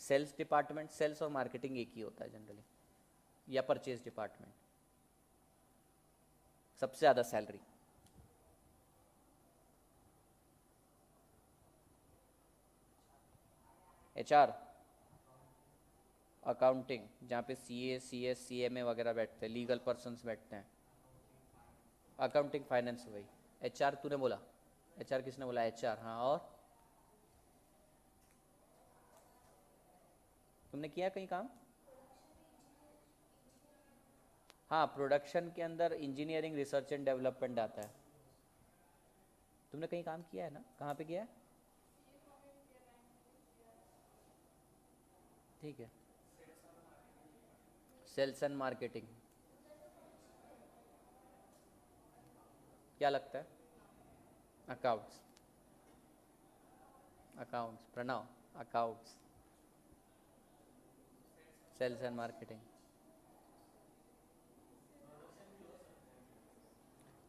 [SPEAKER 1] sales department. Sales और मार्केटिंग एक ही होता है जनरली, या परचेज डिपार्टमेंट। सबसे ज्यादा सैलरी एचआर, अकाउंटिंग, जहाँ पे सीए, सीएस, सीएमए वगैरह बैठते हैं, लीगल पर्सन्स बैठते हैं। अकाउंटिंग, फाइनेंस, वही। एचआर तूने बोला, एचआर किसने बोला? एचआर, हाँ। और तुमने किया कहीं काम? हाँ, प्रोडक्शन के अंदर इंजीनियरिंग, रिसर्च एंड डेवलपमेंट आता है। तुमने कहीं काम किया है ना? कहाँ पे किया है? ठीक है, सेल्स एंड मार्केटिंग क्या लगता है? Accounts, accounts Pranav, accounts, sales and marketing.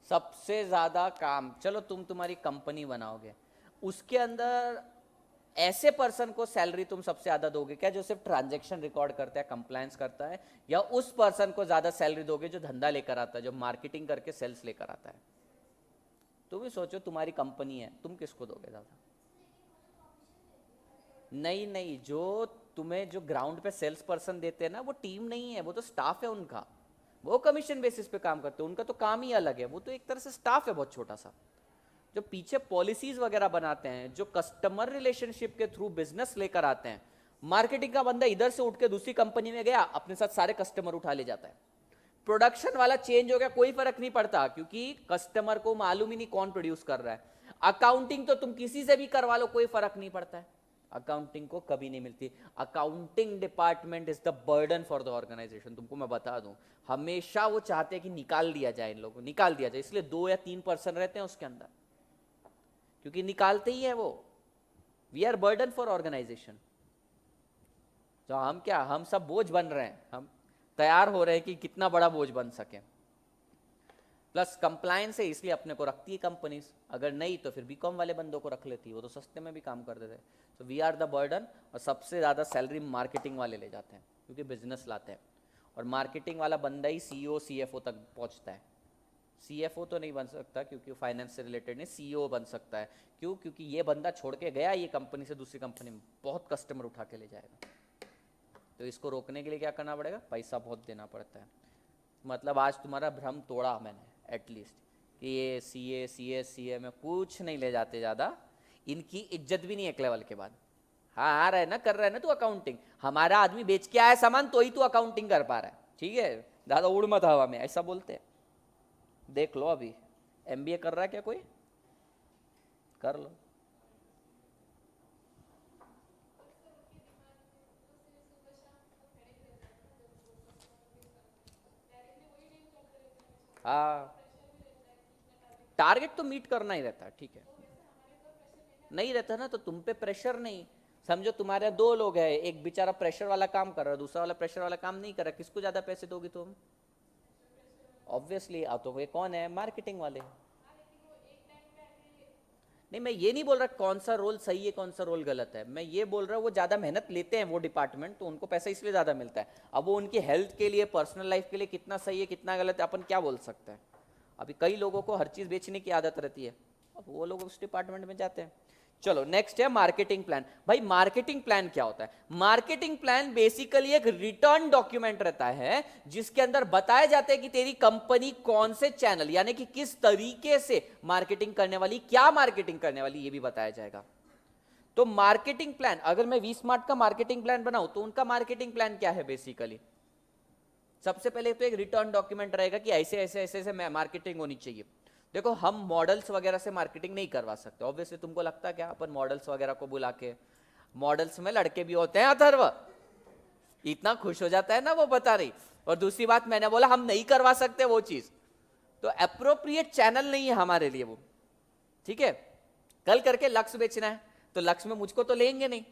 [SPEAKER 1] सबसे ज्यादा काम, चलो तुम तुम्हारी कंपनी बनाओगे, उसके अंदर ऐसे पर्सन को सैलरी तुम सबसे ज्यादा दोगे क्या जो सिर्फ ट्रांजैक्शन रिकॉर्ड करता है, कंप्लायंस करता है, या उस पर्सन को ज्यादा सैलरी दोगे जो धंधा लेकर आता है, जो मार्केटिंग करके सेल्स लेकर आता है? तुम भी सोचो, तुम्हारी कंपनी है, तुम किसको दोगे ज्यादा? नहीं नहीं, जो तुम्हें जो ग्राउंड पे सेल्स पर्सन देते हैं ना, वो टीम नहीं है, वो तो स्टाफ है उनका, वो कमीशन बेसिस पे काम करते हैं, उनका तो काम ही अलग है, वो तो एक तरह से स्टाफ है बहुत छोटा सा। जो पीछे पॉलिसीज वगैरह बनाते हैं, जो कस्टमर रिलेशनशिप के थ्रू बिजनेस लेकर आते हैं, मार्केटिंग का बंदा इधर से उठ के दूसरी कंपनी में गया, अपने साथ सारे कस्टमर उठा ले जाता है। प्रोडक्शन वाला चेंज हो गया, कोई फर्क नहीं पड़ता, क्योंकि कस्टमर को मालूम ही नहीं कौन प्रोड्यूस कर रहा है। अकाउंटिंग तो तुम किसी से भी करवा लो, कोई फर्क नहीं पड़ता है, अकाउंटिंग को कभी नहीं मिलती। Accounting department is the burden for the organisation. तुमको मैं बता दूं, हमेशा वो चाहते हैं कि निकाल दिया जाए, इन लोगों को निकाल दिया जाए, इसलिए 2 या 3 पर्सन रहते हैं उसके अंदर, क्योंकि निकालते ही है वो। We are burden for organisation. तो हम क्या, हम सब बोझ बन रहे हैं, हम तैयार हो रहे हैं कि कितना बड़ा बोझ बन सके। प्लस कंप्लायंस है, इसलिए अपने को रखती है कंपनीज, अगर नहीं तो फिर बीकॉम वाले बंदों को रख लेती है, वो तो सस्ते में भी काम कर देते हैं। तो वी आर द बर्डन, और सबसे ज़्यादा सैलरी मार्केटिंग वाले ले जाते हैं, क्योंकि बिजनेस लाते हैं, और मार्केटिंग वाला बंदा ही सीईओ सीएफओ तक पहुंचता है। सीएफओ तो नहीं बन सकता क्योंकि फाइनेंस से रिलेटेड नहीं, सीईओ बन सकता है। क्यों? क्योंकि ये बंदा छोड़ के गया ये कंपनी से दूसरी कंपनी में, बहुत कस्टमर उठा के ले जाएगा। तो इसको रोकने के लिए क्या करना पड़ेगा? पैसा बहुत देना पड़ता है। मतलब आज तुम्हारा भ्रम तोड़ा मैंने एटलीस्ट, कि ये सीए में कुछ नहीं ले जाते ज़्यादा, इनकी इज्जत भी नहीं एक लेवल के बाद। हाँ आ रहा है ना, कर रहा है ना तू अकाउंटिंग, हमारा आदमी बेच के आया सामान तो ही तू अकाउंटिंग कर पा रहा है, ठीक है, ज़्यादा उड़ मत हवा में, ऐसा बोलते हैं। देख लो अभी एमबीए कर रहा है क्या कोई? कर लो। हाँ, टारगेट तो मीट करना ही रहता है, ठीक है, नहीं रहता ना तो तुम पे प्रेशर नहीं। समझो तुम्हारे 2 लोग हैं, एक बेचारा प्रेशर वाला काम कर रहा है, दूसरा वाला प्रेशर वाला काम नहीं कर रहा, किसको ज्यादा पैसे दोगे तुम? ऑब्वियसली। तो ये कौन है? मार्केटिंग वाले। नहीं, मैं ये नहीं बोल रहा कौन सा रोल सही है कौन सा रोल गलत है, मैं ये बोल रहा हूँ वो ज़्यादा मेहनत लेते हैं वो डिपार्टमेंट, तो उनको पैसा इसलिए ज़्यादा मिलता है। अब वो उनकी हेल्थ के लिए, पर्सनल लाइफ के लिए कितना सही है कितना गलत है अपन क्या बोल सकते हैं। अभी कई लोगों को हर चीज़ बेचने की आदत रहती है, अब वो लोग उस डिपार्टमेंट में जाते हैं। चलो नेक्स्ट है मार्केटिंग प्लान। भाई मार्केटिंग प्लान क्या होता है? मार्केटिंग प्लान बेसिकली एक रिटर्न डॉक्यूमेंट रहता है जिसके अंदर बताया जाता है कि तेरी कंपनी कौन से चैनल, यानी कि किस तरीके से मार्केटिंग करने वाली, क्या मार्केटिंग करने वाली, ये भी बताया जाएगा। तो मार्केटिंग प्लान, अगर मैं वी स्मार्ट का मार्केटिंग प्लान बनाऊं तो उनका मार्केटिंग प्लान क्या है? बेसिकली सबसे पहले तो एक रिटर्न डॉक्यूमेंट रहेगा कि ऐसे ऐसे ऐसे ऐसे मार्केटिंग होनी चाहिए। देखो हम मॉडल्स वगैरह से मार्केटिंग नहीं करवा सकते ऑब्वियसली, तुमको लगता है क्या अपन मॉडल्स वगैरह को बुला के, मॉडल्स में लड़के भी होते हैं अथर्व, इतना खुश हो जाता है ना वो बता रही। और दूसरी बात मैंने बोला हम नहीं करवा सकते वो चीज, तो अप्रोप्रिएट चैनल नहीं है हमारे लिए वो, ठीक है। कल करके लक्ष्य बेचना है तो लक्ष्य में मुझको तो लेंगे नहीं,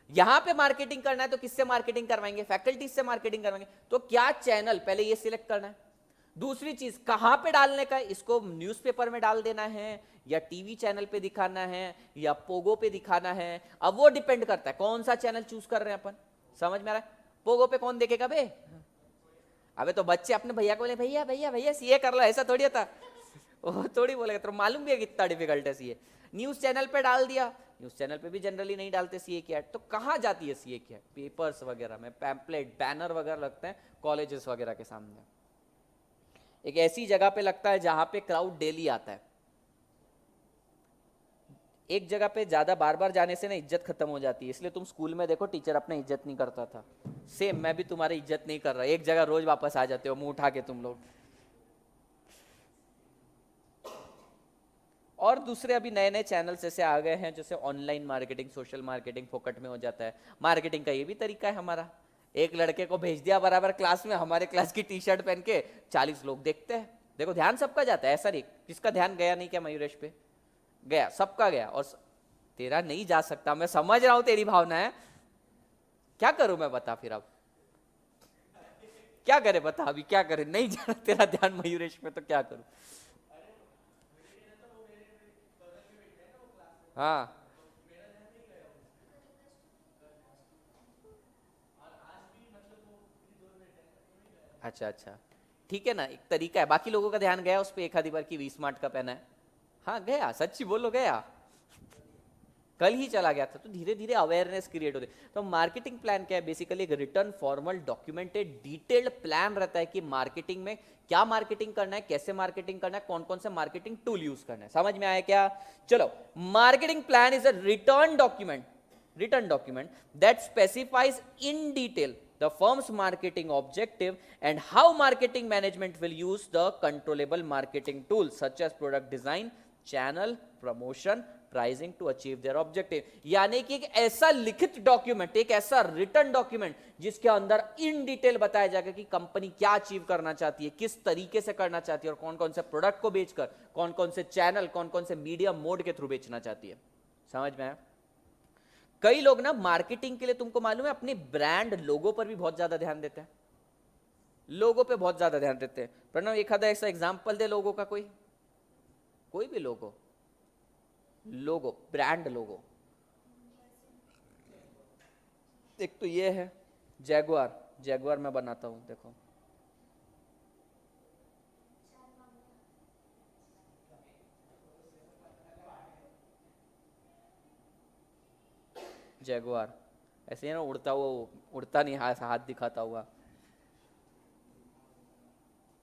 [SPEAKER 1] यहां पे मार्केटिंग करना है तो किससे मार्केटिंग करवाएंगे? फैकल्टी से मार्केटिंग करवाएंगे। तो क्या चैनल, पहले ये सिलेक्ट करना है। दूसरी चीज कहां पे डालने का है, इसको न्यूज़पेपर में डाल देना है या टीवी चैनल पे दिखाना है या पोगो पे दिखाना है, अब वो डिपेंड करता है कौन सा चैनल चूज कर रहे हैं अपन। समझ में आ रहा है? पोगो पे कौन देखेगा बे? अबे तो बच्चे अपने भैया को बोले भैया भैया भैया सीए कर लो, ऐसा थोड़ी था, वो थोड़ी बोलेगा, तो मालूम भी है कितना डिफिकल्ट है सीए। न्यूज चैनल पे डाल दिया, न्यूज चैनल पे भी जनरली नहीं डालते सीए की ऐड, तो कहाँ जाती है सीए की ऐड? पेपर्स वगैरह में, पैम्पलेट बैनर वगैरह लगते हैं कॉलेजेस वगैरह के सामने, एक ऐसी जगह पे लगता है जहां पे क्राउड डेली आता है। एक जगह पे ज्यादा बार बार जाने से ना इज्जत खत्म हो जाती है, इसलिए तुम स्कूल में देखो टीचर अपने इज्जत नहीं करता था, सेम मैं भी तुम्हारी इज्जत नहीं कर रहा, एक जगह रोज वापस आ जाते हो मुंह उठा के तुम लोग। और दूसरे अभी नए नए चैनल्स ऐसे आ गए हैं, जैसे ऑनलाइन मार्केटिंग, सोशल मार्केटिंग फोकट में हो जाता है। मार्केटिंग का ये भी तरीका है हमारा, एक लड़के को भेज दिया बराबर क्लास में, हमारे क्लास की टी शर्ट पहन के 40 लोग देखते हैं। देखो ध्यान सबका जाता है, ऐसा नहीं किसका ध्यान गया नहीं क्या मयूरेश पे, गया, सबका गया। और तेरा नहीं जा सकता, मैं समझ रहा हूं तेरी भावना है, क्या करूं मैं बता फिर, अब क्या करे बता, अभी क्या करे, नहीं जा रहा तेरा ध्यान मयूरेश पे तो क्या करूं। हाँ अच्छा अच्छा, ठीक है ना, एक तरीका है। बाकी लोगों का ध्यान गया उस पर, एक आधी बार की वी स्मार्ट का पहना है, हाँ गया, सच्ची बोलो गया, कल ही चला गया था। तो धीरे धीरे अवेयरनेस क्रिएट होती है। तो मार्केटिंग प्लान क्या है, बेसिकली एक return formal documented detailed plan रहता है कि मार्केटिंग में क्या मार्केटिंग करना है, कैसे मार्केटिंग करना है, कौन कौन से मार्केटिंग टूल यूज करना है। समझ में आया क्या? चलो, marketing plan is a return document that specifies in detail the firm's marketing objective and how marketing management will use the controllable marketing tools such as product design, channel, promotion, pricing to achieve their objective. यानी कि एक ऐसा लिखित document, एक ऐसा return document जिसके अंदर in detail बताया जाएगा कि कंपनी क्या अचीव करना चाहती है, किस तरीके से करना चाहती है, और कौन कौन से प्रोडक्ट को बेचकर, कौन कौन से चैनल, कौन कौन से मीडिया मोड के थ्रू बेचना चाहती है। समझ में आया? कई लोग ना मार्केटिंग के लिए, तुमको मालूम है, अपनी ब्रांड लोगो पर भी बहुत ज्यादा ध्यान देते हैं, लोगो पे बहुत ज्यादा ध्यान देते हैं। प्रणव एक आधा ऐसा एग्जांपल दे लोगो का, कोई भी लोगो, ब्रांड लोगो। एक तो ये है जैगुआर मैं बनाता हूं, देखो जैगुआर ऐसे ही ना, उड़ता हुआ, उड़ता नहीं, हाथ दिखाता हुआ,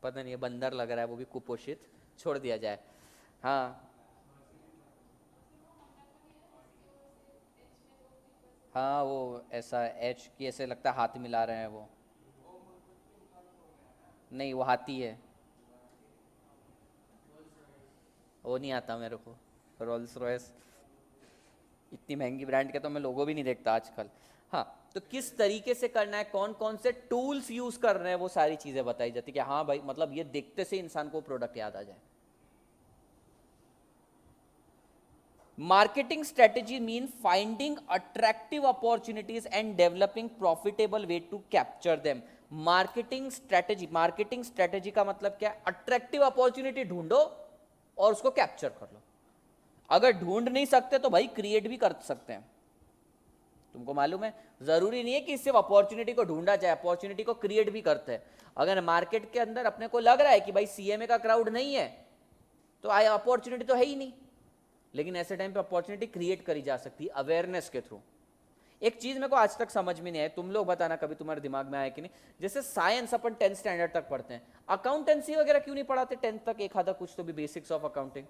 [SPEAKER 1] पता नहीं, बंदर लग रहा है, वो भी कुपोषित, छोड़ दिया जाए। हाँ हाँ, वो ऐसा एच की ऐसे लगता है हाथ मिला रहे हैं वो, नहीं वो हाथी है, वो नहीं आता मेरे को, रोल्स रॉयस, इतनी महंगी ब्रांड के तो मैं लोगो भी नहीं देखता आजकल। हाँ, तो किस तरीके से करना है, कौन कौन से टूल्स यूज कर रहे हैं, वो सारी चीजें बताई जाती कि हाँ भाई, मतलब ये देखते से इंसान को प्रोडक्ट याद आ जाए। Marketing strategy means finding attractive opportunities and developing profitable way to capture them. Marketing strategy का मतलब क्या है? अट्रैक्टिव अपॉर्चुनिटी ढूंढो और उसको कैप्चर कर लो। अगर ढूंढ नहीं सकते तो भाई क्रिएट भी कर सकते हैं। तुमको मालूम है, जरूरी नहीं है कि सिर्फ अपॉर्चुनिटी को ढूंढा जाए, अपॉर्चुनिटी को क्रिएट भी करते हैं। अगर मार्केट के अंदर अपने को लग रहा है कि भाई सीएमए का क्राउड नहीं है, तो अपॉर्चुनिटी तो है ही नहीं, लेकिन ऐसे टाइम पे अपॉर्चुनिटी क्रिएट करी जा सकती है अवेयरनेस के थ्रू। एक चीज मेरे को आज तक समझ में नहीं आई, तुम लोग बताना कभी तुम्हारे दिमाग में आया कि नहीं, जैसे साइंस अपन 10th स्टैंडर्ड तक पढ़ते हैं, अकाउंटेंसी वगैरह क्यों नहीं पढ़ाते 10th तक, एक आधा कुछ तो भी basics of accounting,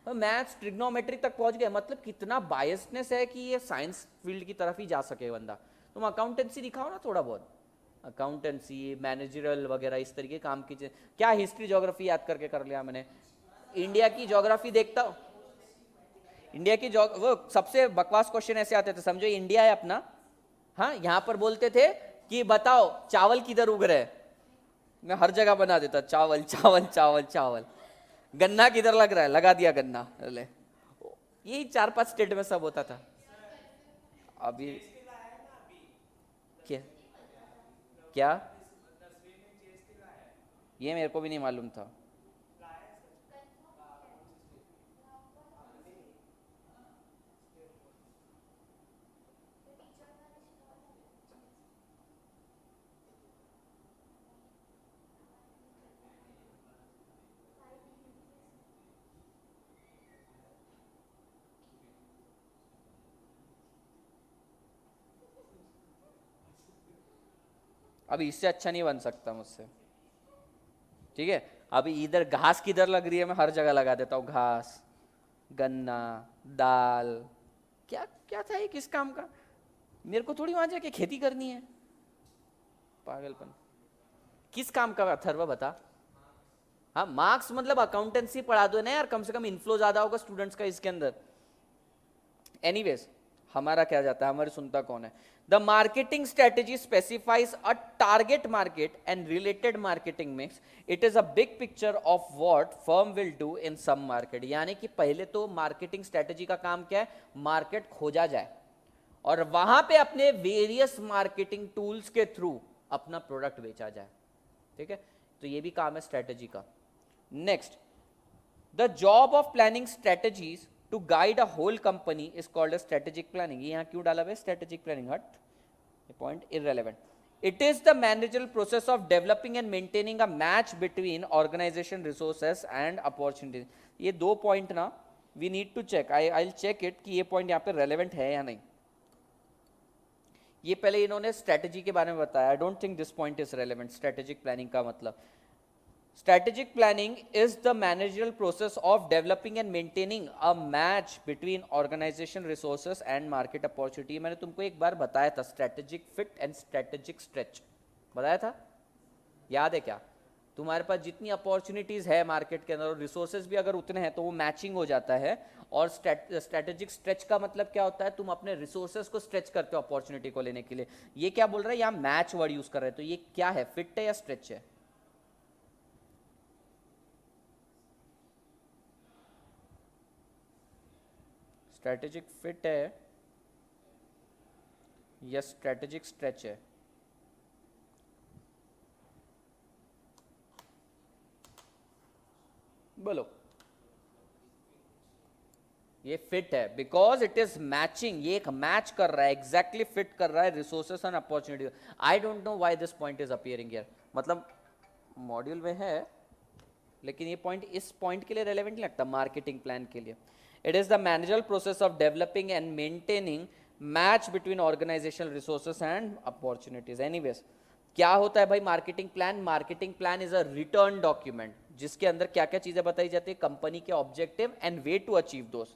[SPEAKER 1] maths trigonometry तक पहुंच गए, मतलब कितना बायसनेस है कि ये साइंस फील्ड की तरफ ही जा सके बंदा। तुम अकाउंटेंसी दिखाओ ना थोड़ा बहुत, अकाउंटेंसी, मैनेजरल वगैरह इस तरीके काम कीजिए। क्या हिस्ट्री ज्योग्राफी याद करके कर लिया मैंने, इंडिया की ज्योग्राफी देखता हूं, इंडिया की वो सबसे बकवास क्वेश्चन ऐसे आते थे, समझो इंडिया है अपना, हाँ यहाँ पर बोलते थे कि बताओ चावल किधर उग रहे, मैं हर जगह बना देता चावल चावल चावल चावल, गन्ना किधर लग रहा है, लगा दिया गन्ना, यही 4-5 स्टेट में सब होता था। अभी क्या क्या, ये मेरे को भी नहीं मालूम था। अभी इससे अच्छा नहीं बन सकता मुझसे, ठीक है। अभी इधर घास किधर लग रही है, मैं हर जगह लगा देता हूँ घास, गन्ना, दाल, क्या क्या था ये, किस काम का, मेरे को थोड़ी वहां जाके खेती करनी है, पागलपन। किस काम का अथर्व बता, हाँ मार्क्स मतलब अकाउंटेंसी पढ़ा दो ना यार, कम से कम इनफ्लो ज्यादा होगा स्टूडेंट्स का इसके अंदर। एनीवेज हमारा क्या जाता है, हमारी सुनता कौन है। The marketing strategy specifies a target market and related marketing mix. It is a big picture of what firm will do in some market. यानी कि पहले तो मार्केटिंग स्ट्रेटेजी का काम क्या है, मार्केट खोजा जाए और वहां पे अपने वेरियस मार्केटिंग टूल्स के थ्रू अपना प्रोडक्ट बेचा जाए। ठीक है, तो ये भी काम है स्ट्रेटेजी का। Next, the job of planning strategies to guide a whole company is called a strategic planning. ये यहां क्यों डाला हुआ है स्ट्रेटेजिक प्लानिंग, हट point irrelevant. It is the managerial process of developing and maintaining a match between organisation resources and opportunities. ये दो point ना we need to check, I check it कि ये पॉइंट यहाँ पे रेलेवेंट है या नहीं। ये पहले इन्होंने स्ट्रेटेजी के बारे में बताया, I don't think this point is relevant. Strategic planning का मतलब, strategic planning is the managerial process of developing and maintaining a match between organization resources and market opportunity। मैंने तुमको एक बार बताया था strategic fit and strategic stretch, बताया था, याद है क्या? तुम्हारे पास जितनी अपॉर्चुनिटीज है मार्केट के अंदर और रिसोर्सेज भी अगर उतने हैं तो वो मैचिंग हो जाता है। और स्ट्रेटेजिक स्ट्रेच का मतलब क्या होता है, तुम अपने रिसोर्सेज को स्ट्रेच करते हो अपॉर्चुनिटी को लेने के लिए। ये क्या बोल रहा है, यहाँ मैच वर्ड यूज कर रहे हैं, तो ये क्या है, फिट है या स्ट्रेच है? स्ट्रेटेजिक फिट है या स्ट्रेटेजिक स्ट्रेच है? बोलो। ये फिट है बिकॉज इट इज मैचिंग, ये एक मैच कर रहा है, एग्जैक्टली फिट कर रहा है resources and opportunity. I don't know why this point is appearing here, मतलब मॉड्यूल में है लेकिन ये पॉइंट इस पॉइंट के लिए रेलेवेंट नहीं लगता मार्केटिंग प्लान के लिए। It is the managerial process of developing and maintaining match between organisational resources and opportunities. Anyways क्या होता है भाई marketing plan? Marketing plan is a written document जिसके अंदर क्या क्या चीजें बताई जाती है, कंपनी के objective and way to achieve those.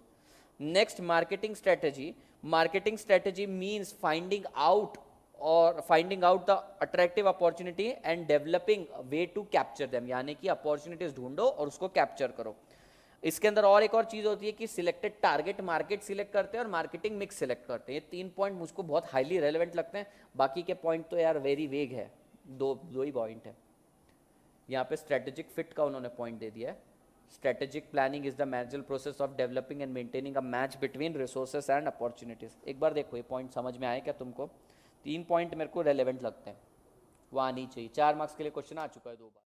[SPEAKER 1] Next, marketing strategy. Marketing strategy means finding out the attractive opportunity and developing way to capture them. यानी कि अपॉर्चुनिटीज ढूंढो और उसको कैप्चर करो। इसके अंदर और एक और चीज होती है कि सिलेक्टेड टारगेट मार्केट सिलेक्ट करते हैं और मार्केटिंग मिक्स सिलेक्ट करते हैं। ये तीन पॉइंट मुझको बहुत हाईली रेलेवेंट लगते हैं, बाकी के पॉइंट तो यार वेरी वेग है, दो दो ही पॉइंट है। यहाँ पे स्ट्रेटेजिक फिट का उन्होंने पॉइंट दे दिया है। Strategic planning is the managerial process of developing and maintaining a match between resources and opportunities. एक बार देखो ये पॉइंट समझ में आए क्या तुमको? तीन पॉइंट मेरे को रेलेवेंट लगते हैं, वहाँ नहीं चाहिए। 4 मार्क्स के लिए क्वेश्चन आ चुका है 2 बार।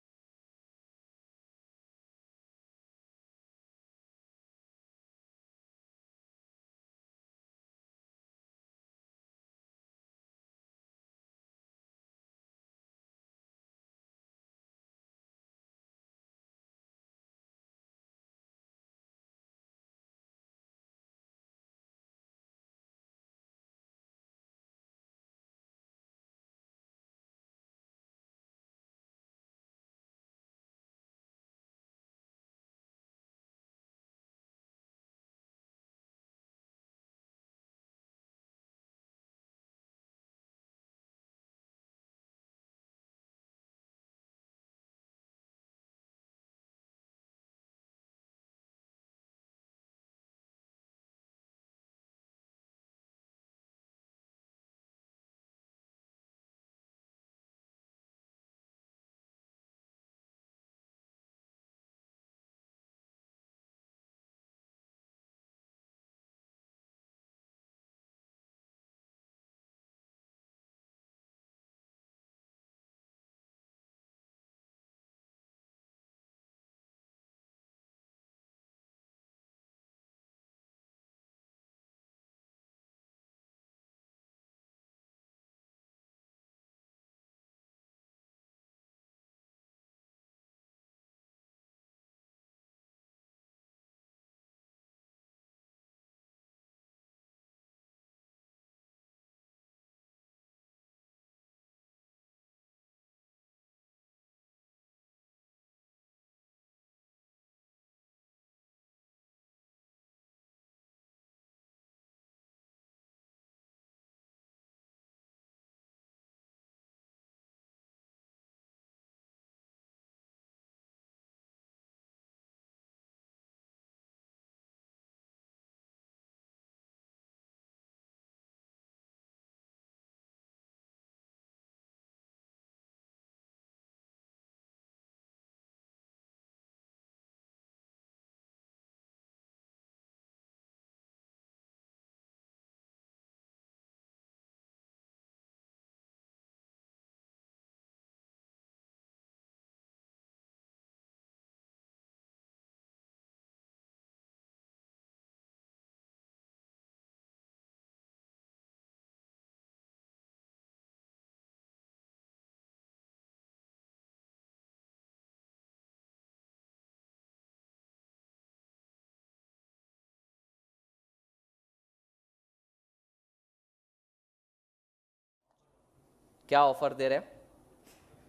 [SPEAKER 1] क्या ऑफर दे रहे हैं?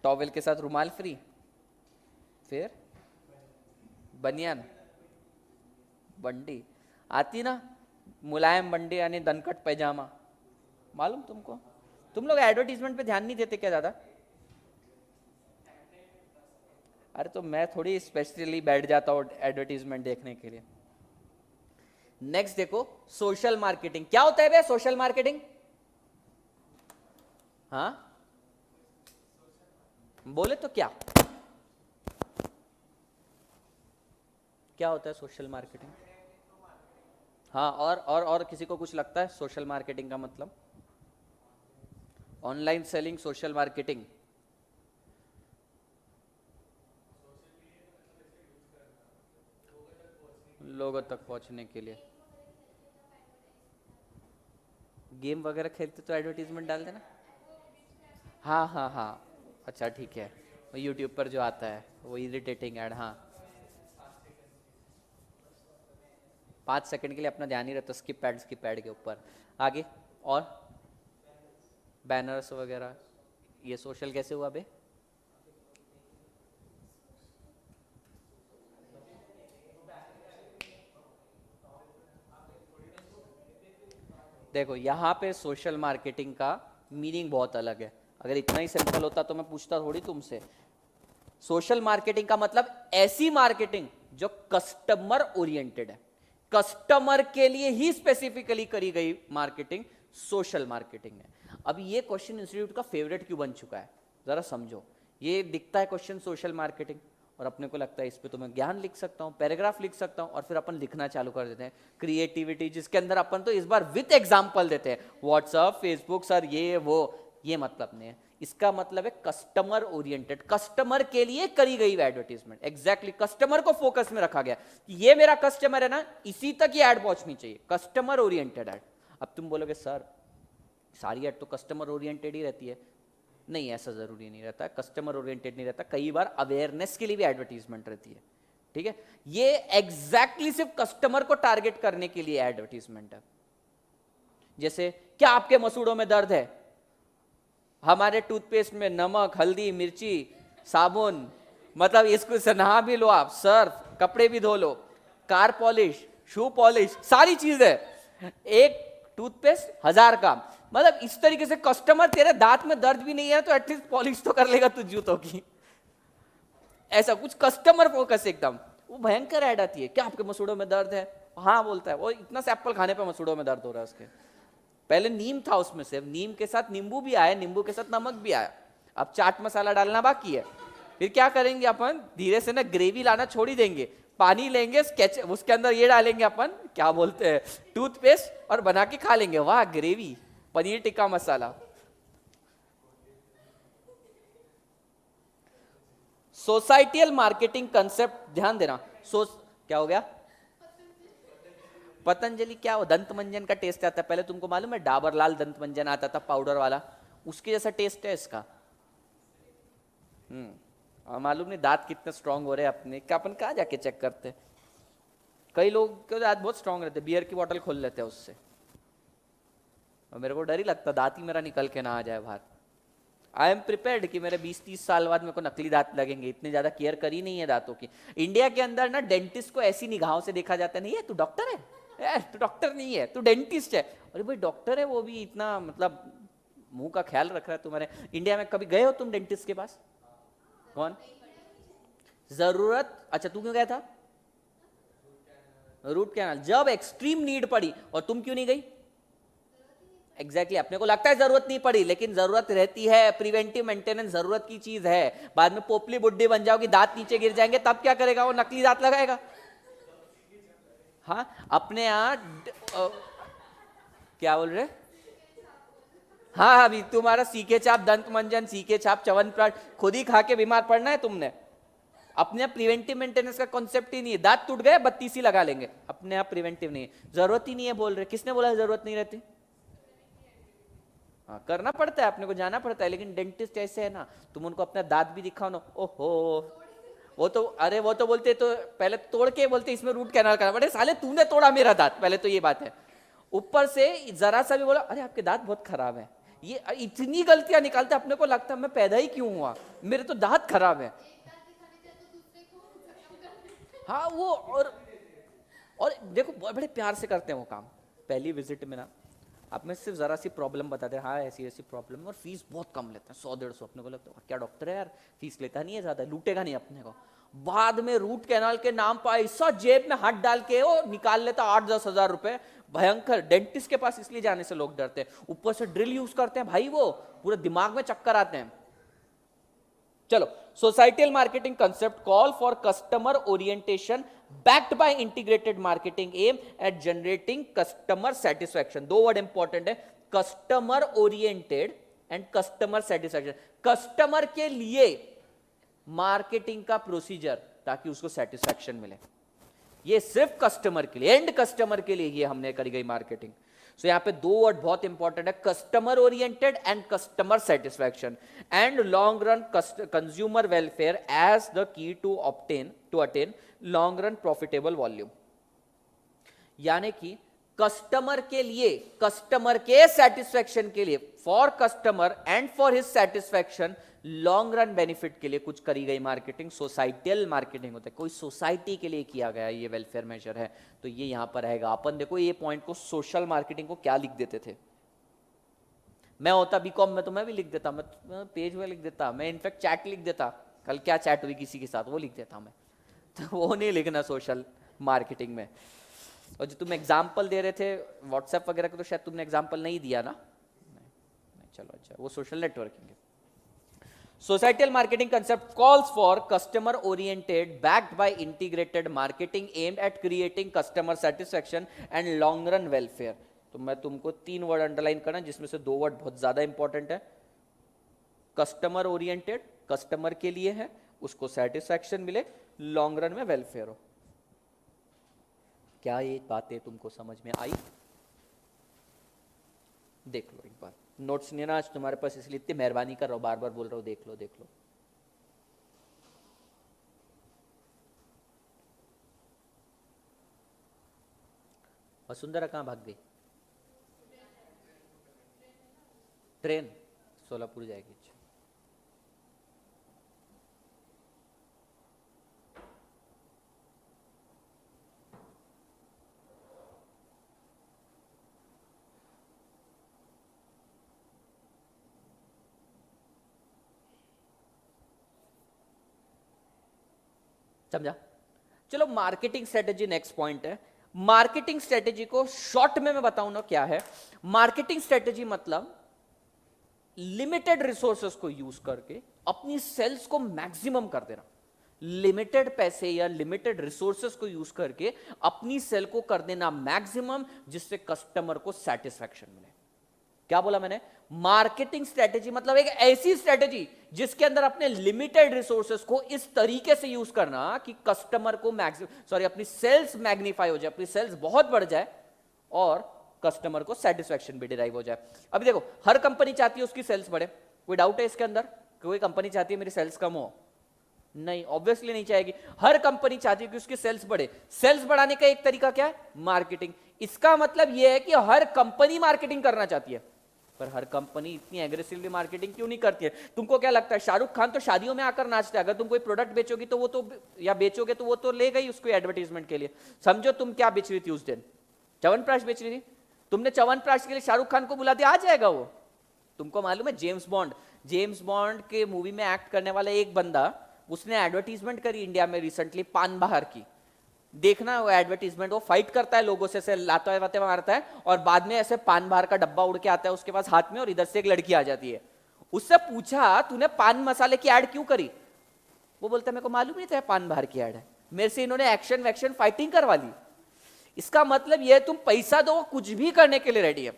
[SPEAKER 1] टॉवेल के साथ रुमाल फ्री, फिर बनियान, बंडी आती ना, मुलायम बंडी यानी दनकट पैजामा, मालूम तुमको? तुम लोग एडवर्टीजमेंट पे ध्यान नहीं देते क्या ज्यादा? अरे तो मैं थोड़ी स्पेशली बैठ जाता हूँ एडवर्टीजमेंट देखने के लिए। नेक्स्ट देखो, सोशल मार्केटिंग। क्या होता है बे सोशल मार्केटिंग? हाँ बोले तो क्या क्या होता है सोशल मार्केटिंग? हाँ, और किसी को कुछ लगता है सोशल मार्केटिंग का मतलब? Online selling social marketing. लोगों तक पहुंचने के लिए। गेम वगैरह खेलते तो एडवर्टीजमेंट डाल देना। हाँ हाँ हाँ, अच्छा ठीक है, वो यूट्यूब पर जो आता है वो इरिटेटिंग ऐड। हाँ 5 सेकंड के लिए अपना ध्यान ही रहता, स्किप ऐड के ऊपर। आगे और बैनर्स वगैरह, ये सोशल कैसे हुआ बे? देखो यहाँ पे सोशल मार्केटिंग का मीनिंग बहुत अलग है। अगर इतना ही सिंपल होता तो मैं पूछता थोड़ी तुमसे। सोशल मार्केटिंग का मतलब ऐसी मार्केटिंग जो कस्टमर ओरिएंटेड है, कस्टमर के लिए ही स्पेसिफिकली करी गई मार्केटिंग सोशल मार्केटिंग है। अब ये क्वेश्चन इंस्टीट्यूट का फेवरेट क्यों बन चुका है, जरा समझो। ये दिखता है क्वेश्चन सोशल मार्केटिंग, और अपने को लगता है इस पे तो मैं ज्ञान लिख सकता हूँ, पैराग्राफ लिख सकता हूँ, और फिर अपन लिखना चालू कर देते हैं क्रिएटिविटी, जिसके अंदर अपन तो इस बार विथ एग्जाम्पल देते हैं, व्हाट्सअप, फेसबुक, सर ये वो। ये मतलब नहीं है, इसका मतलब है कस्टमर ओरिएंटेड, कस्टमर के लिए करी गई एडवर्टीजमेंट। एग्जैक्टली कस्टमर को फोकस में रखा गया कि ये मेरा कस्टमर है ना, इसी तक ये ऐड पहुंचनी चाहिए, कस्टमर ओरिएंटेड ऐड। अब तुम बोलोगे सर सारी ऐड तो कस्टमर ओरिएंटेड ही रहती है। नहीं, ऐसा जरूरी नहीं रहता, कस्टमर ओरिएंटेड नहीं रहता, कई बार अवेयरनेस के लिए भी एडवर्टीजमेंट रहती है। ठीक है, ये एग्जैक्टली सिर्फ कस्टमर को टारगेट करने के लिए एडवर्टीजमेंट है। जैसे क्या आपके मसूड़ों में दर्द है? हमारे टूथपेस्ट में नमक, हल्दी, मिर्ची, साबुन, मतलब इसको से नहा भी लो आप, सर्फ, कपड़े भी धो लो, कार पॉलिश, शू पॉलिश, सारी चीज है, एक टूथपेस्ट 1000 का। मतलब इस तरीके से कस्टमर, तेरे दांत में दर्द भी नहीं है तो एटलीस्ट पॉलिश तो कर लेगा तू जूतों की। ऐसा कुछ कस्टमर फोकस एकदम। वो भयंकर ऐड आती है, क्या आपके मसूड़ों में दर्द है? हाँ बोलता है वो, इतना से एप्पल खाने पे मसूड़ों में दर्द हो रहा है उसके। पहले नीम था उसमें से, नीम के साथ नींबू भी आया, नींबू के साथ नमक भी आया, अब चाट मसाला डालना बाकी है। फिर क्या करेंगे अपन, धीरे से ना ग्रेवी लाना छोड़ ही देंगे, पानी लेंगे, स्केच उसके अंदर ये डालेंगे अपन, क्या बोलते हैं, टूथपेस्ट, और बना के खा लेंगे। वाह gravy, paneer tikka masala. Societal marketing concept ध्यान देना। क्या हो गया? पतंजलि क्या हो, दंत मंजन का टेस्ट आता है। पहले तुमको मालूम है डाबर लाल दंत मंजन आता था पाउडर वाला, उसके जैसा टेस्ट है इसका। मालूम नहीं दांत कितने स्ट्रांग हो रहे हैं अपने, क्या अपन कहाँ जाके चेक करते? कई लोग के दांत बहुत स्ट्रांग रहते, बियर की बोतल खोल लेते हैं उससे, और मेरे को डर ही लगता दांत ही मेरा निकल के ना आ जाए बाहर। आई एम प्रिपेयर्ड कि मेरे 20-30 साल बाद मेरे को नकली दांत लगेंगे, इतनी ज्यादा केयर करी नहीं है दांतों की। इंडिया के अंदर ना डेंटिस्ट को ऐसी निगाहों से देखा जाता नहीं है, तू डॉक्टर है, तू डॉक्टर नहीं है, तू डेंटिस्ट है। अरे भाई डॉक्टर है वो भी इतना, मतलब मुंह का ख्याल रख रहा है तुम्हारे। इंडिया में कभी गए हो तुम डेंटिस्ट के पास? कौन? जरूरत, अच्छा तू क्यों गया था? रूट कैनाल, जब एक्सट्रीम नीड पड़ी। और तुम क्यों नहीं गई? एग्जैक्टली अपने को लगता है जरूरत नहीं पड़ी, लेकिन जरूरत रहती है, प्रिवेंटिव मेंटेनेंस जरूरत की चीज है। बाद में पोपली बुड्ढी बन जाओगी, दांत नीचे गिर जाएंगे, तब क्या करेगा वो? नकली दांत लगाएगा। हाँ अपने यहाँ क्या बोल रहे? हाँ अभी तुम्हारा सीके छाप, दंत मंजन, सीके छाप, च्यवनप्राश खुद ही खा के बीमार पड़ना है तुमने। अपने आप प्रिवेंटिव मेंटेनेंस का कॉन्सेप्ट ही नहीं है। दांत टूट गए 32 लगा लेंगे, अपने आप प्रिवेंटिव नहीं है, जरूरत ही नहीं है बोल रहे। किसने बोला जरूरत नहीं रहती? हाँ करना पड़ता है, अपने को जाना पड़ता है। लेकिन डेंटिस्ट ऐसे है ना, तुम उनको अपना दांत भी दिखाओ ना, ओहो वो तो, अरे वो तो बोलते तो पहले तोड़ के बोलते इसमें रूट कैनाल करना। बड़े साले तूने तोड़ा मेरा दांत, पहले तो ये बात है। ऊपर से जरा सा भी बोला अरे आपके दांत बहुत खराब है, ये इतनी गलतियां निकालते अपने को लगता है मैं पैदा ही क्यों हुआ, मेरे तो दांत खराब है। हाँ वो और देखो बड़े प्यार से करते हैं वो काम। पहली विजिट में ना आप में सिर्फ जरा सी प्रॉब्लम बताते हैं, हाँ ऐसी ऐसी प्रॉब्लम है, और फीस बहुत कम लेते हैं, 100-150। अपने को लगता है क्या डॉक्टर है यार, फीस लेता नहीं है ज्यादा, लूटेगा नहीं अपने को। बाद में रूट कैनाल के नाम पर ऐसा जेब में हाथ डाल के वो निकाल लेता 8-10 हजार रुपए, भयंकर। डेंटिस्ट के पास इसलिए जाने से लोग डरते हैं, ऊपर से ड्रिल यूज करते हैं भाई, वो पूरे दिमाग में चक्कर आते हैं। चलो, societal marketing concept call for customer orientation backed by integrated marketing aim at generating customer satisfaction। दो वर्ड इंपॉर्टेंट है, customer oriented and customer satisfaction. Customer के लिए मार्केटिंग का प्रोसीजर ताकि उसको सेटिस्फैक्शन मिले, ये सिर्फ कस्टमर के लिए, एंड कस्टमर के लिए ये हमने करी गई मार्केटिंग। सो यहां पे दो वर्ड बहुत इंपॉर्टेंट है, customer oriented and customer satisfaction and long run consumer welfare as the key to attain long run profitable volume. यानी कि कस्टमर के लिए, कस्टमर के सेटिस्फैक्शन के लिए, for customer and for his satisfaction, long run benefit के लिए कुछ करी गई मार्केटिंग सोसाइटल मार्केटिंग होता है। कोई सोसाइटी के लिए किया गया ये वेलफेयर मेजर है, तो ये यहां पर रहेगा। अपन देखो ये पॉइंट को सोशल मार्केटिंग को क्या लिख देते थे, मैं होता बीकॉम में तो मैं भी लिख देता, मैं पेज में लिख देता, मैं इनफैक्ट चैट लिख देता, कल क्या चैट हुई किसी के साथ वो लिख देता मैं, तो वो नहीं लिखना सोशल मार्केटिंग में। और जो तुम एग्जाम्पल दे रहे थे व्हाट्सएप वगैरह का, तो शायद तुमने एग्जाम्पल नहीं दिया ना, नहीं, चलो अच्छा, वो सोशल नेटवर्किंग है। Societal marketing concept calls for customer oriented backed by integrated marketing aimed at creating customer satisfaction and long run welfare। तो मैं तुमको 3 वर्ड अंडरलाइन करना, जिसमें से 2 वर्ड बहुत ज्यादा इंपॉर्टेंट है, कस्टमर ओरिएंटेड, कस्टमर के लिए है, उसको सेटिस्फैक्शन मिले, लॉन्ग रन में वेलफेयर हो। क्या ये बातें तुमको समझ में आई? देख लो एक बार, नोट्स नहीं है ना आज तुम्हारे पास, इसलिए इतनी मेहरबानी कर रहा हूं, बार बार बोल रहा हूं, देख लो देख लो। वसुंधरा कहां भाग गई? ट्रेन सोलापुर जाएगी। समझा? चलो, मार्केटिंग स्ट्रेटेजी नेक्स्ट पॉइंट है। मार्केटिंग स्ट्रेटेजी को शॉर्ट में मैं बताऊं ना क्या है। मार्केटिंग स्ट्रेटेजी मतलब लिमिटेड रिसोर्सेस को यूज करके अपनी सेल्स को मैक्सिमम कर देना। लिमिटेड पैसे या लिमिटेड रिसोर्सेस को यूज करके अपनी सेल को कर देना मैक्सिमम, जिससे कस्टमर को सेटिस्फैक्शन मिले। क्या बोला मैंने? मार्केटिंग स्ट्रेटेजी मतलब एक ऐसी स्ट्रेटेजी जिसके अंदर अपने लिमिटेड रिसोर्सेस को इस तरीके से यूज करना कि कस्टमर को अपनी सेल्स मैग्नीफाई हो जाए, अपनी सेल्स बहुत बढ़ जाए और कस्टमर को सेटिस्फैक्शन भी डिराइव हो जाए। अभी देखो, हर कंपनी चाहती है उसकी सेल्स बढ़े, कोई डाउट है इसके अंदर? कोई कंपनी चाहती है मेरी सेल्स कम हो? नहीं, ऑब्वियसली नहीं चाहेगी। हर कंपनी चाहती है कि उसकी सेल्स बढ़े। सेल्स बढ़ाने का एक तरीका क्या है? मार्केटिंग। इसका मतलब यह है कि हर कंपनी मार्केटिंग करना चाहती है, पर हर कंपनी इतनी एग्रेसिवली मार्केटिंग क्यों नहीं करती है? तुमको क्या लगता है शाहरुख खान तो शादियों में आकर नाचता है, अगर तुम कोई प्रोडक्ट बेचोगी तो वो तो, या बेचोगे तो वो तो ले गई उसको एडवर्टीजमेंट के लिए। समझो तुम क्या बेच रही थी उस दिन, च्यवनप्राश बेच रही थी, तुमने च्यवनप्राश के लिए शाहरुख खान को बुला दिया, आ जाएगा वो। तुमको मालूम है जेम्स बॉन्ड के मूवी में एक्ट करने वाला एक बंदा, उसने एडवर्टीजमेंट करी इंडिया में रिसेंटली पान बहार की। देखना वो एडवर्टीजमेंट, वो फाइट करता है लोगों से, ऐसे लाते वाते मारता है, और बाद में ऐसे पान बाहर का डब्बा उड़ के आता है उसके पास हाथ में, और इधर से एक लड़की आ जाती है। उससे पूछा तूने पान मसाले की ऐड क्यों करी? वो बोलता है मेरे को मालूम नहीं था पान बाहर की ऐड है, मेरे से इन्होंने एक्शन वैक्शन फाइटिंग करवा ली। इसका मतलब यह है तुम पैसा दो, कुछ भी करने के लिए रेडी है।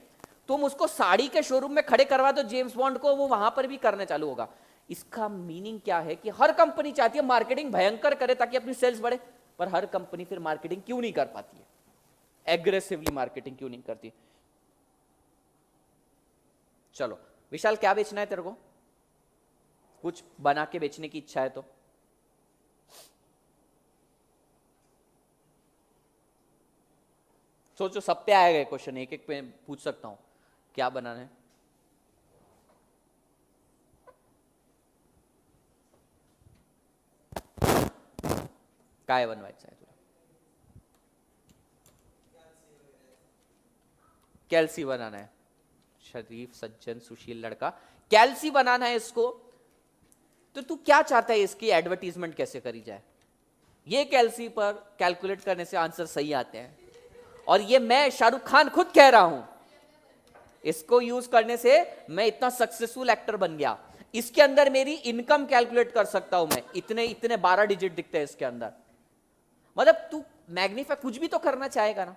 [SPEAKER 1] तुम उसको साड़ी के शोरूम में खड़े करवा दो जेम्स बॉन्ड को, वो वहां पर भी करने चालू होगा। इसका मीनिंग क्या है कि हर कंपनी चाहती है मार्केटिंग भयंकर करे ताकि अपनी सेल्स बढ़े, पर हर कंपनी फिर मार्केटिंग क्यों नहीं कर पाती है? एग्रेसिवली मार्केटिंग क्यों नहीं करती? चलो विशाल, क्या बेचना है तेरे को? कुछ बना के बेचने की इच्छा है तो सोचो, सब पे आएगा क्वेश्चन, एक एक पे पूछ सकता हूं। क्या बनाना है? काय बनवायचं आहे तुला? कैल्सी बनाना है। शरीफ सज्जन सुशील लड़का, कैल्सी बनाना है इसको। तो तू क्या चाहता है इसकी एडवर्टीजमेंट कैसे करी जाए? ये कैल्सी पर कैलकुलेट करने से आंसर सही आते हैं, और ये मैं शाहरुख खान खुद कह रहा हूं, इसको यूज करने से मैं इतना सक्सेसफुल एक्टर बन गया। इसके अंदर मेरी इनकम कैलकुलेट कर सकता हूं मैं, इतने इतने 12 डिजिट दिखते हैं इसके अंदर। मतलब तू मैग्नीफाई कुछ भी तो करना चाहेगा ना?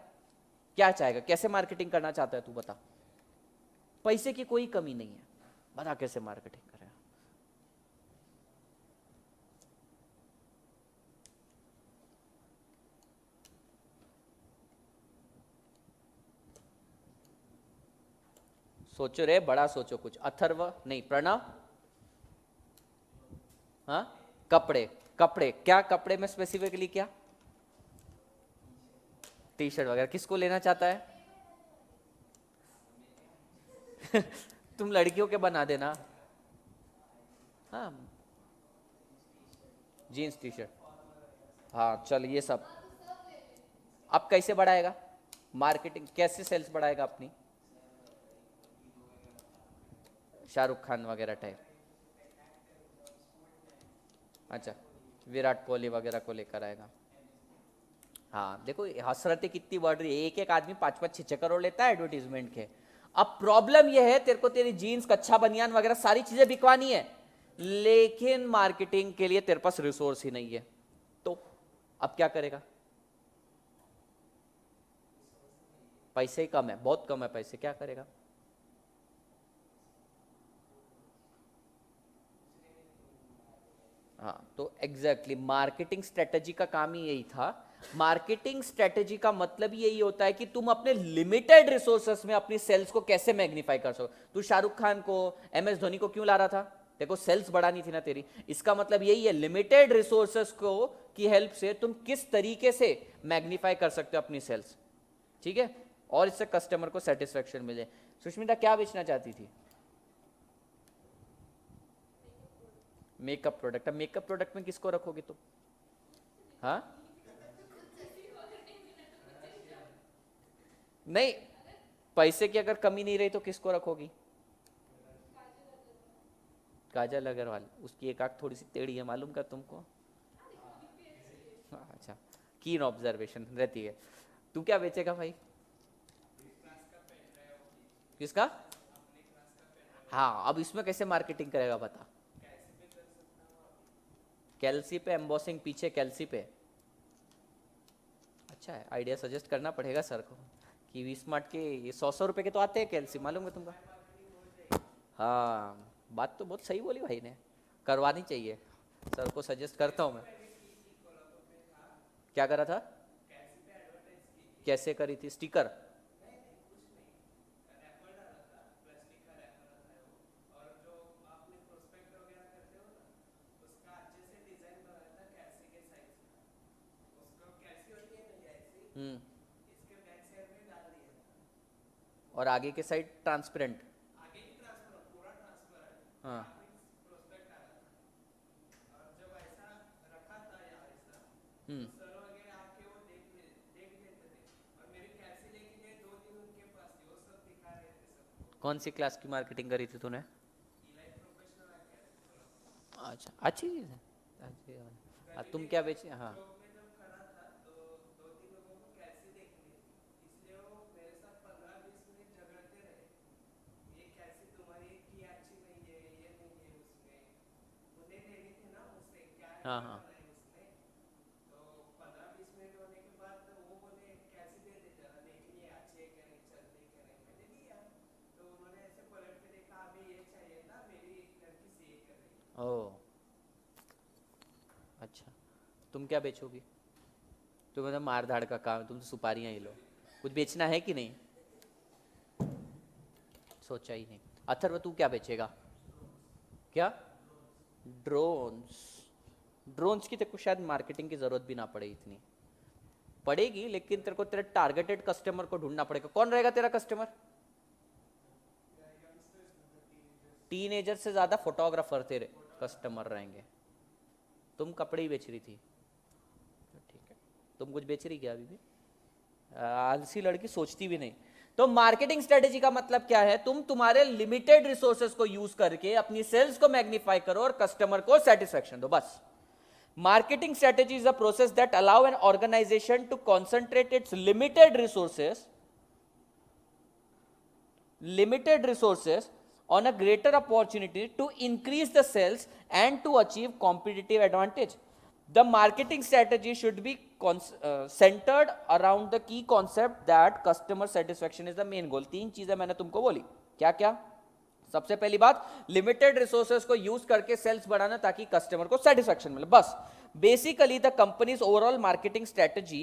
[SPEAKER 1] क्या चाहेगा? कैसे मार्केटिंग करना चाहता है तू बता। पैसे की कोई कमी नहीं है, बता कैसे मार्केटिंग करेगा। सोचो रे, बड़ा सोचो कुछ। अथर्व नहीं, प्रणव। हाँ, कपड़े। कपड़े क्या? कपड़े में स्पेसिफिकली क्या? टी शर्ट वगैरह। किसको लेना चाहता है? तुम लड़कियों के बना देना। हाँ, जीन्स टी शर्ट। हाँ चल, ये सब अब कैसे बढ़ाएगा मार्केटिंग? कैसे सेल्स बढ़ाएगा अपनी? शाहरुख खान वगैरह टाइप। अच्छा, विराट कोहली वगैरह को लेकर आएगा। हाँ देखो, हसरतें कितनी बढ़ रही है। एक एक आदमी 5-5 6-6 करोड़ लेता है एडवर्टीजमेंट के। अब प्रॉब्लम यह है, तेरे को तेरी जीन्स, कच्चा बनियान वगैरह सारी चीजें बिकवानी है, लेकिन मार्केटिंग के लिए तेरे पास रिसोर्स ही नहीं है। तो अब क्या करेगा? पैसे ही कम है, बहुत कम है पैसे, क्या करेगा? हाँ, तो एग्जैक्टली मार्केटिंग स्ट्रेटजी का काम ही यही था। मार्केटिंग स्ट्रेटजी का मतलब यही होता है कि तुम अपने लिमिटेड रिसोर्सेस में अपनी सेल्स को कैसे मैग्नीफाई कर सको। तू शाहरुख खान को, MS धोनी को क्यों ला रहा था? देखो सेल्स बढ़ानी थी ना तेरी। इसका मतलब यही है, लिमिटेड रिसोर्सेस को की हेल्प से तुम किस तरीके से मैग्नीफाई कर सकते हो अपनी सेल्स, ठीक है, और इससे कस्टमर को सेटिस्फेक्शन मिले। सुष्मिता क्या बेचना चाहती थी? Makeup product. अब मेकअप प्रोडक्ट में किसको रखोगे तुम? हाँ नहीं, पैसे की अगर कमी नहीं रही तो किसको रखोगी? काजल अग्रवाल। उसकी एक आंख थोड़ी सी टेढ़ी है, मालूम का तुमको? अच्छा, कीन ऑब्जर्वेशन रहती है। तू क्या बेचेगा भाई? किसका? हाँ, अब इसमें कैसे मार्केटिंग करेगा बता। कैल्सी पे एम्बॉसिंग, पीछे कैल्सी पे। अच्छा है, आइडिया सजेस्ट करना पड़ेगा सर को कि वी स्मार्ट के ये 100 रुपए के तो आते हैं कैल्सी, मालूम है तुमको? हाँ, बात तो बहुत सही बोली भाई ने, करवानी चाहिए। सर को सजेस्ट करता हूँ मैं। क्या करा था? कैसे करी थी? स्टिकर? हम्म। और आगे के साइड ट्रांसपेरेंट? हाँ। हम्म। कौन सी क्लास की मार्केटिंग करी थी तूने? अच्छा, अच्छी चीज़ है, अच्छी बात है। तुम क्या बेचे? हाँ। हाँ हाँ। ओह, अच्छा। तुम क्या बेचोगी? तुम्हें तो मार धाड़ का काम है, तुम तो सुपारियाँ ही लो। कुछ बेचना है कि नहीं? सोचा ही नहीं। अथर्व तू क्या बेचेगा? क्या? ड्रोन्स? ड्रोन्स की तेरे को शायद मार्केटिंग की जरूरत भी ना पड़े इतनी। पड़ेगी, लेकिन तेरे को तेरे टारगेटेड कस्टमर को ढूंढना पड़ेगा। कौन रहेगा तेरा कस्टमर? टीनेजर से ज्यादा फोटोग्राफर तेरे कस्टमर रहेंगे। तुम कपड़े ही बेच रही थी, तुम कुछ बेच रही क्या अभी भी? आलसी लड़की सोचती भी नहीं। तो मार्केटिंग स्ट्रेटेजी का मतलब क्या है? तुम तुम्हारे लिमिटेड रिसोर्सेज को यूज करके अपनी सेल्स को मैग्नीफाई करो और कस्टमर को सेटिस्फेक्शन दो, बस। Marketing strategy is a process that allow an organisation to concentrate its limited resources on a greater opportunity to increase the sales and to achieve competitive advantage. The marketing strategy should be centered around the key concept that customer satisfaction is the main goal. 3 चीजें मैंने तुमको बोली, क्या क्या? सबसे पहली बात, limited resources को यूज करके सेल्स बढ़ाना ताकि कस्टमर को सेटिस्फेक्शन मिले, बस। Basically the company's overall marketing strategy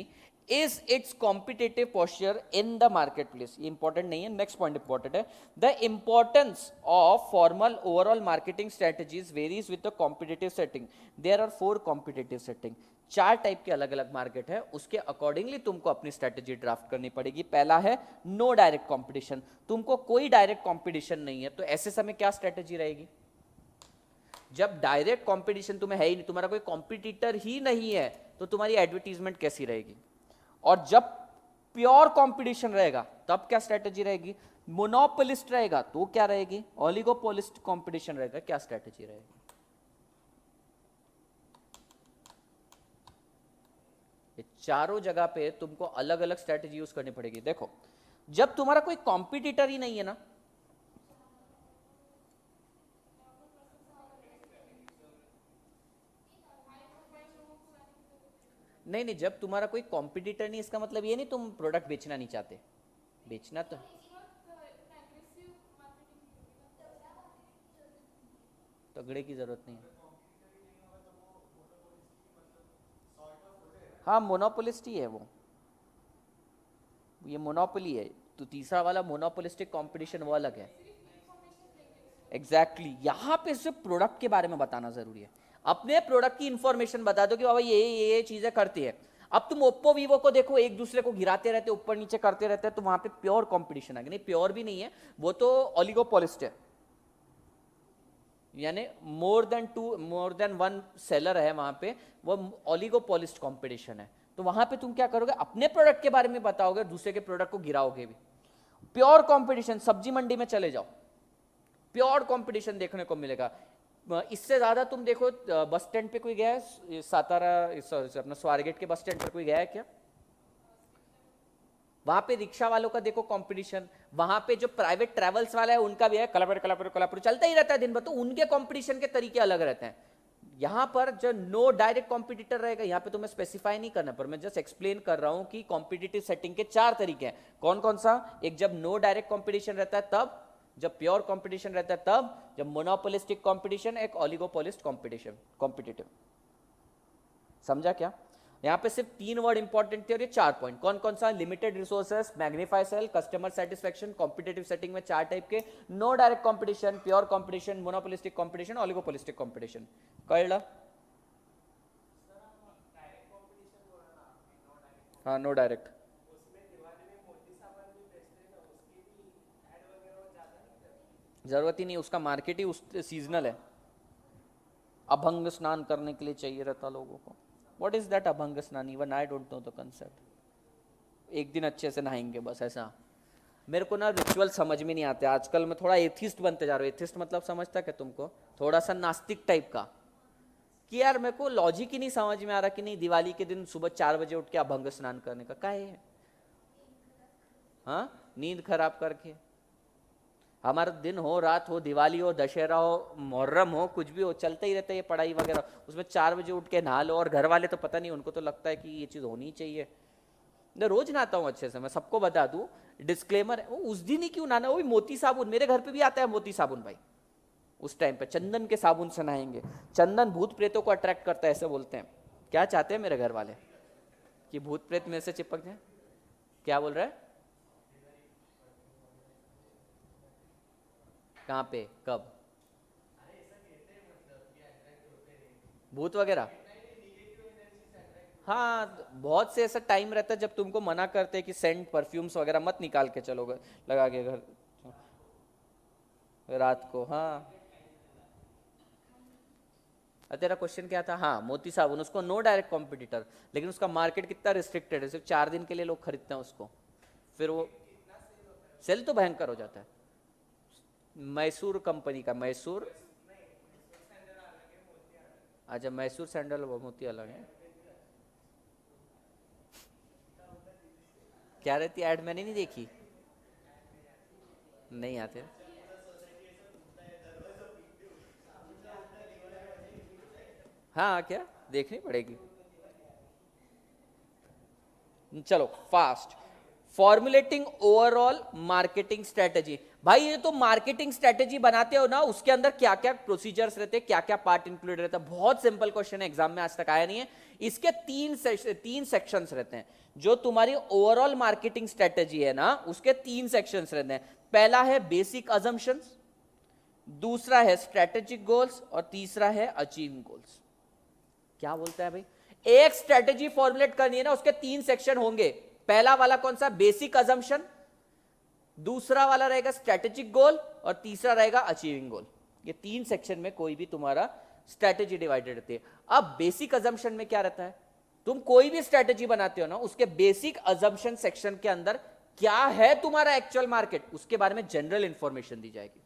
[SPEAKER 1] is its competitive posture in the marketplace. ये इंपॉर्टेंट नहीं है, नेक्स्ट पॉइंट इंपॉर्टेंट है। The importance of formal overall marketing strategies varies with the competitive setting. There are 4 competitive setting. 4 type के अलग अलग market है, उसके accordingly तुमको अपनी स्ट्रेटेजी ड्राफ्ट करनी पड़ेगी। पहला है नो डायरेक्ट कंपटीशन। तुमको कोई डायरेक्ट कंपटीशन नहीं है, तो ऐसे समय क्या स्ट्रेटेजी रहेगी? जब डायरेक्ट कंपटीशन तुम्हें है ही नहीं, तुम्हारा कोई कॉम्पिटिटर ही नहीं है, तो तुम्हारी एडवर्टीजमेंट कैसी रहेगी? और जब प्योर कंपटीशन रहेगा तब क्या स्ट्रेटेजी रहेगी? मोनोपोलिस्ट रहेगा तो क्या रहेगी? ओलिगोपोलिस्ट कंपटीशन रहेगा, क्या स्ट्रेटेजी रहेगी? ये चारों जगह पे तुमको अलग अलग स्ट्रेटेजी यूज करनी पड़ेगी। देखो, जब तुम्हारा कोई कॉम्पिटिटर ही नहीं है ना, नहीं, जब तुम्हारा कोई कॉम्पिटिटर नहीं, इसका मतलब ये नहीं तुम प्रोडक्ट बेचना नहीं चाहते, बेचना तो। तगड़े की जरूरत नहीं है। हाँ, मोनोपोलिस्ट ही है वो, ये मोनोपोली है। तो तीसरा वाला मोनोपोलिस्टिक कंपटीशन वो अलग है। एग्जैक्टली यहां पे सिर्फ प्रोडक्ट के बारे में बताना जरूरी है। अपने प्रोडक्ट की इंफॉर्मेशन बता दो कि बाबा ये चीजें करती है। अब तुम ओप्पो वीवो को देखो, एक दूसरे को गिराते रहते, ऊपर नीचे करते रहते हैं, तो वहां पे प्योर कंपटीशन है। नहीं, प्योर भी नहीं है, वो तो ओलिगोपोलिस्ट है, यानी मोर देन वन सेलर है वहां पे, वो ओलिगोपोलिस्ट कंपटीशन है। तो वहां पे तुम क्या करोगे? अपने प्रोडक्ट के बारे में बताओगे, दूसरे के प्रोडक्ट को गिराओगे भी। प्योर कंपटीशन, सब्जी मंडी में चले जाओ, प्योर कंपटीशन देखने को मिलेगा। इससे ज्यादा तुम देखो, बस स्टैंड पे कोई गया है? सातारा अपना स्वारगेट के बस स्टैंड पर कोई गया है क्या? वहां पे रिक्शा वालों का देखो कंपटीशन, वहां पे जो प्राइवेट ट्रैवल्स वाला है उनका भी है, कलापुर चलता ही रहता है दिन भर। तो उनके कंपटीशन के तरीके अलग रहते हैं। यहां पर जो नो डायरेक्ट कॉम्पिटिटर रहेगा, यहां पे तुम्हें स्पेसिफाई नहीं करना, पर मैं जस्ट एक्सप्लेन कर रहा हूं कि कॉम्पिटिटिव सेटिंग के 4 तरीके हैं। कौन कौन सा? एक जब नो डायरेक्ट कॉम्पिटिशन रहता है तब, जब प्योर कंपटीशन रहता है तब, जब मोनोपोलिस्टिक कंपटीशन, एक ओलिगोपोलिस्ट कंपटीशन कॉम्पिटिटिव। समझा क्या? यहां पे सिर्फ 3 वर्ड इंपॉर्टेंट थे और ये 4 पॉइंट। कौन कौन सा? Limited resources, magnify sale, customer satisfaction, competitive setting में 4 टाइप के, no direct competition, pure competition, monopolistic competition, oligopolistic competition. कळलं? हाँ, नो डायरेक्ट। जरूरत ही नहीं, उसका मार्केट ही उस सीजनल है। अभंग स्नान करने के लिए चाहिए रहता लोगों को। व्हाट इज दैट अभंग स्नान? Even I don't know the concept. एक दिन अच्छे से नहाएंगे बस, ऐसा। मेरे को ना रिचुअल समझ में नहीं आते आजकल। मैं थोड़ा एथिस्ट बनते जा रहा हूँ। एथिस्ट मतलब समझता क्या तुमको? थोड़ा सा नास्तिक टाइप का, कि यार मेरे को लॉजिक ही नहीं समझ में आ रहा कि नहीं दिवाली के दिन सुबह 4 बजे उठ के अभंग स्नान करने का क्या है? हाँ, नींद खराब करके। हमारा दिन हो, रात हो, दिवाली हो, दशहरा हो, मुहर्रम हो, कुछ भी हो, चलता ही रहता है ये पढ़ाई वगैरह। उसमें 4 बजे उठ के नहा लो, और घर वाले तो पता नहीं, उनको तो लगता है कि ये चीज़ होनी चाहिए। मैं रोज नहाता हूँ अच्छे से, मैं सबको बता दूं, डिस्क्लेमर। उस दिन ही क्यों नहाना? वो भी मोती साबुन, मेरे घर पे भी आता है मोती साबुन भाई। उस टाइम पे चंदन के साबुन से नहाएंगे। चंदन भूत प्रेतों को अट्रैक्ट करता है, ऐसे बोलते हैं। क्या चाहते हैं मेरे घर वाले? कि भूत प्रेत में से चिपक जाए? क्या बोल रहा है? कहाँ पे, कब? भूत वगैरह? हाँ, बहुत से ऐसा टाइम रहता है जब तुमको मना करते हैं कि सेंट परफ्यूम्स वगैरह मत निकाल के चलोगे लगा के घर रात को। हाँ, तेरा क्वेश्चन क्या था? हाँ, मोती साबुन, उसको नो डायरेक्ट कॉम्पिटिटर, लेकिन उसका मार्केट कितना रिस्ट्रिक्टेड है, सिर्फ 4 दिन के लिए लोग खरीदते हैं उसको, फिर वो सेल तो भयंकर हो जाता है। मैसूर कंपनी का, मैसूर, अच्छा मैसूर सैंडल वो मोती अलग है। क्या रहती ऐड? मैंने नहीं देखी, नहीं आते। हाँ क्या, देखनी पड़ेगी। चलो fast, formulating overall marketing strategy. भाई ये तो मार्केटिंग स्ट्रेटेजी बनाते हो ना, उसके अंदर क्या क्या प्रोसीजर्स रहते हैं, क्या क्या पार्ट इंक्लूड रहता है? बहुत सिंपल क्वेश्चन है, एग्जाम में आज तक आया नहीं है। इसके तीन सेक्शंस रहते हैं। जो तुम्हारी ओवरऑल मार्केटिंग स्ट्रेटेजी है ना, उसके 3 सेक्शंस रहते हैं। पहला है बेसिक अजम्पशंस, दूसरा है स्ट्रेटेजिक गोल्स, और तीसरा है अचीविंग गोल्स। क्या बोलता है भाई? एक स्ट्रेटेजी फॉर्मुलेट करनी है ना, उसके 3 सेक्शन होंगे। पहला वाला कौन सा? बेसिक अजम्पशन, दूसरा वाला रहेगा स्ट्रेटेजिक गोल, और तीसरा रहेगा अचीविंग गोल। ये 3 सेक्शन में कोई भी तुम्हारा स्ट्रेटेजी डिवाइडेड रहती है। अब बेसिक अजम्पशन में क्या रहता है? तुम कोई भी स्ट्रेटेजी बनाते हो ना, उसके बेसिक अजम्पशन सेक्शन के अंदर क्या है तुम्हारा एक्चुअल मार्केट, उसके बारे में जनरल इंफॉर्मेशन दी जाएगी।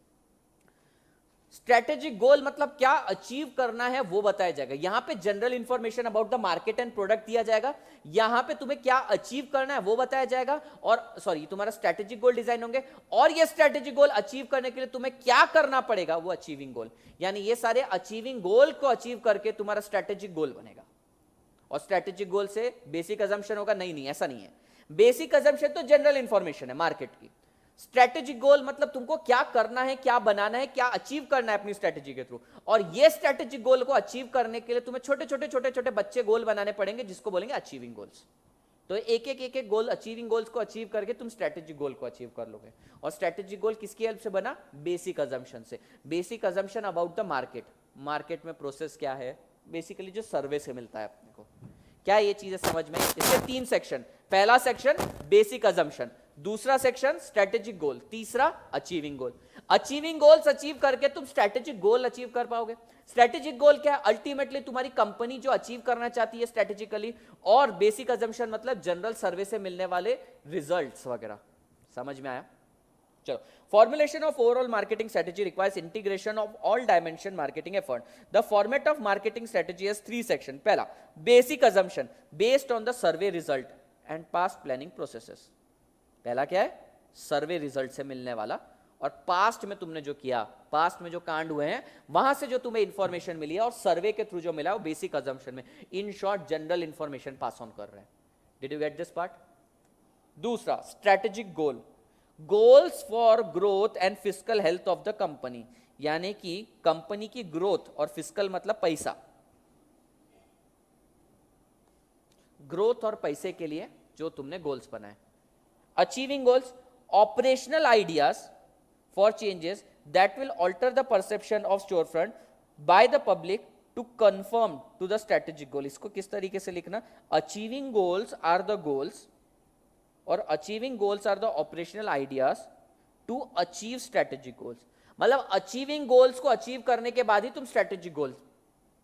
[SPEAKER 1] स्ट्रेटेजिक गोल मतलब क्या अचीव करना है वो बताया जाएगा। यहां पे general information about the market and product दिया जाएगा। यहां पे तुम्हें क्या अचीव करना है वो बताया जाएगा, और सॉरी तुम्हारा स्ट्रेटेजिक गोल डिजाइन होंगे, और ये स्ट्रेटेजिक गोल अचीव करने के लिए तुम्हें क्या करना पड़ेगा, वो अचीविंग गोल। यानी ये सारे अचीविंग गोल को अचीव करके तुम्हारा स्ट्रेटेजिक गोल बनेगा। और स्ट्रेटेजिक गोल से बेसिक अजम्पशन होगा? नहीं, ऐसा नहीं है। बेसिक अजम्पशन तो जनरल इंफॉर्मेशन है मार्केट की। स्ट्रेटेजिक गोल मतलब तुमको क्या करना है, क्या बनाना है, क्या अचीव करना है अपनी स्ट्रेटेजी के थ्रू। और ये स्ट्रेटेजिक गोल को अचीव करने के लिए तुम्हें छोटे छोटे बच्चे गोल बनाने पड़ेंगे, जिसको बोलेंगे अचीविंग गोल्स। तो एक एक गोल, अचीविंग गोल्स को अचीव करके तुम स्ट्रेटेजिक गोल को अचीव कर लोगे। और स्ट्रेटेजिक गोल किसकी हेल्प से बना? बेसिक अजम्पशन से। Basic assumption about the market, market में प्रोसेस क्या है, बेसिकली जो सर्वे से मिलता है अपने को। क्या ये चीजें समझ में? इसके 3 सेक्शन। पहला सेक्शन बेसिक अजम्पशन, दूसरा सेक्शन स्ट्रेटेजिक गोल, तीसरा अचीविंग गोल। अचीविंग गोल्स अचीव करके तुम स्ट्रेटेजिक गोल अचीव कर पाओगे। स्ट्रेटेजिक गोल क्या है? अल्टीमेटली तुम्हारी कंपनी जो अचीव करना चाहती है स्ट्रेटेजिकली। और बेसिक अजम्पशन मतलब जनरल सर्वे से मिलने वाले रिजल्ट्स वगैरह। समझ में आया? चलो, formulation of overall marketing strategy requires integration of all dimension marketing effort. The format of marketing strategy has 3 sections. पहला basic assumption based on the survey result and past planning processes. पहला क्या है? सर्वे result से मिलने वाला, और past में तुमने जो किया, पास्ट में जो कांड हुए हैं, वहां से जो तुम्हें इंफॉर्मेशन मिली है और सर्वे के थ्रू जो मिला है वो बेसिक अजम्पशन में। In short general information pass on कर रहे हैं। Did you get this part? दूसरा strategic goal, goals for growth and fiscal health of the company, यानी कि कंपनी की ग्रोथ, और फिस्कल मतलब पैसा, ग्रोथ और पैसे के लिए जो तुमने गोल्स बनाए। Achieving goals, operational ideas for changes that will alter the perception of store front by the public to confirm to the strategic goal. इसको किस तरीके से लिखना? Achieving goals are the goals, और achieving goals are the operational ideas to achieve strategic goals. मतलब achieving goals को achieve करने के बाद ही तुम स्ट्रेटेजिक गोल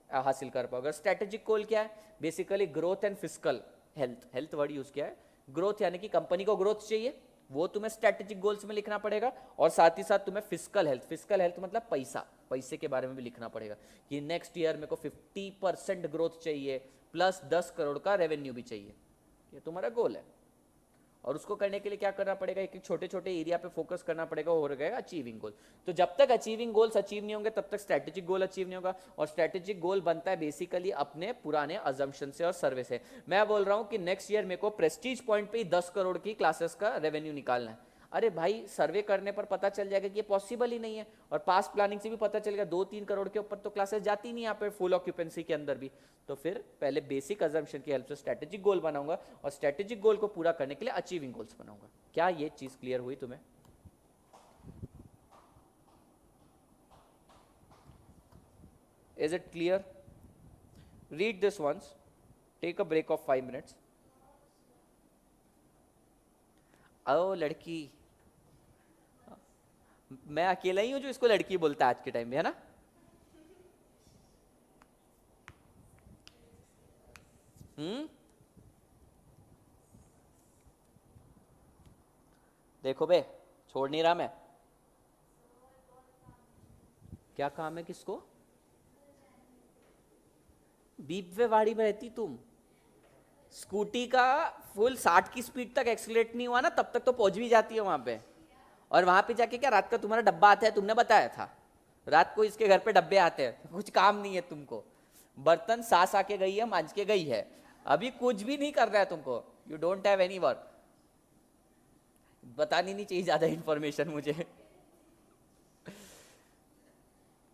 [SPEAKER 1] हासिल कर पाओगे। स्ट्रेटेजिक गोल क्या है? Basically growth and fiscal health. Health word use किया है। ग्रोथ यानी कि कंपनी को ग्रोथ चाहिए, वो तुम्हें स्ट्रेटेजिक गोल्स में लिखना पड़ेगा। और साथ ही साथ तुम्हें फिस्कल हेल्थ, फिस्कल हेल्थ मतलब पैसा, पैसे के बारे में भी लिखना पड़ेगा कि नेक्स्ट ईयर मेरे को 50% ग्रोथ चाहिए, प्लस 10 करोड़ का रेवेन्यू भी चाहिए। ये तुम्हारा गोल है। और उसको करने के लिए क्या करना पड़ेगा? एक छोटे छोटे एरिया पे फोकस करना पड़ेगा, हो गएगा अचीविंग गोल। तो जब तक अचीविंग गोल्स अचीव नहीं होंगे तब तक स्ट्रेटेजिक गोल अचीव नहीं होगा। और स्ट्रेटेजिक गोल बनता है बेसिकली अपने पुराने अजम्पशन से और सर्वे से। मैं बोल रहा हूं कि नेक्स्ट ईयर मेरे को प्रेस्टीज पॉइंट पे ही 10 करोड़ की क्लासेस का रेवेन्यू निकालना है। अरे भाई, सर्वे करने पर पता चल जाएगा कि ये पॉसिबल ही नहीं है, और पास प्लानिंग से भी पता चलेगा 2-3 करोड़ के ऊपर तो क्लासेस जाती नहीं यहाँ पे फुल ऑक्यूपेंसी के अंदर भी। तो फिर पहले बेसिक अजम्पशन की हेल्प से स्ट्रेटेजिक गोल बनाऊंगा, और स्ट्रेटेजिक गोल को पूरा करने के लिए अचीविंग गोल्स बनाऊंगा। क्या ये चीज क्लियर हुई तुम्हें? Is it clear? Read this once, take a break of 5 minutes. ओ लड़की, मैं अकेला ही हूं जो इसको लड़की बोलता है आज के टाइम में, है ना? देखो बे, छोड़ नहीं रहा मैं। क्या काम है किसको? बीप वे वाड़ी में रहती तुम? स्कूटी का फुल 60 की स्पीड तक एक्सीलरेट नहीं हुआ ना, तब तक तो पहुंच भी जाती है वहां पे। और वहां पे जाके क्या रात का तुम्हारा डब्बा आता है, तुमने बताया था रात को इसके घर पे डब्बे आते हैं, कुछ काम नहीं है तुमको। बर्तन सास आके गई है, मांझ के गई है, अभी कुछ भी नहीं करना है तुमको। You don't have any work. बतानी नहीं चाहिए ज्यादा इंफॉर्मेशन मुझे।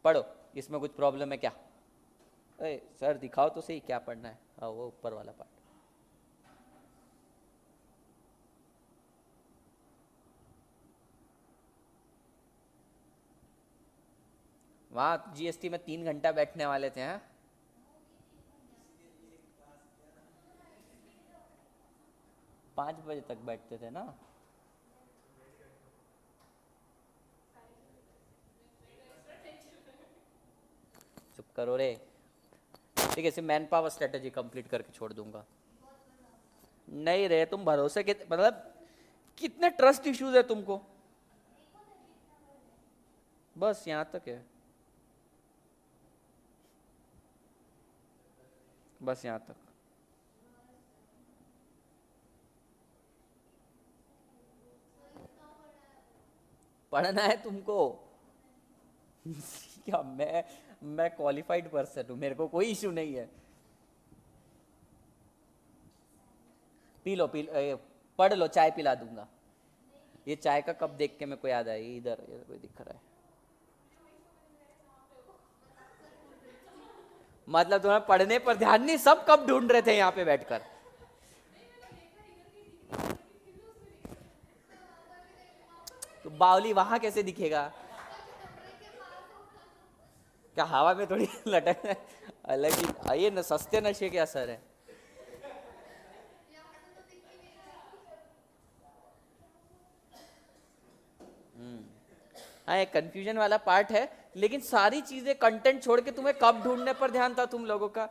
[SPEAKER 1] पढ़ो, इसमें कुछ प्रॉब्लम है क्या? अरे सर दिखाओ तो सही क्या पढ़ना है। हाँ वो ऊपर वाला पार्ट। वहां जीएसटी में 3 घंटा बैठने वाले थे। हाँ 5 बजे तक बैठते थे ना। चुप करो रे। ठीक है, सिर्फ मैन पावर स्ट्रेटेजी कंप्लीट करके छोड़ दूंगा। नहीं रे, तुम भरोसे के मतलब कितने ट्रस्ट इश्यूज है तुमको? बस यहाँ तक है, बस यहाँ तक। पढ़ना है तुमको। क्या मैं क्वालिफाइड पर्सन हूँ, मेरे को कोई इशू नहीं है। पी लो पढ़ लो, चाय पिला दूंगा। ये चाय का कप देख के मेरे को याद आया, इधर कोई दिख रहा है। मतलब तुम्हें पढ़ने पर ध्यान नहीं, सब कब ढूंढ रहे थे यहाँ पे बैठकर। तो बावली वहां कैसे दिखेगा? क्या हवा में थोड़ी लटक है? अलग ही ये न, सस्ते नशे के असर है। हाँ, एक कंफ्यूजन वाला पार्ट है, लेकिन सारी चीजें कंटेंट छोड़ के तुम्हें कब ढूंढने पर ध्यान था तुम लोगों का?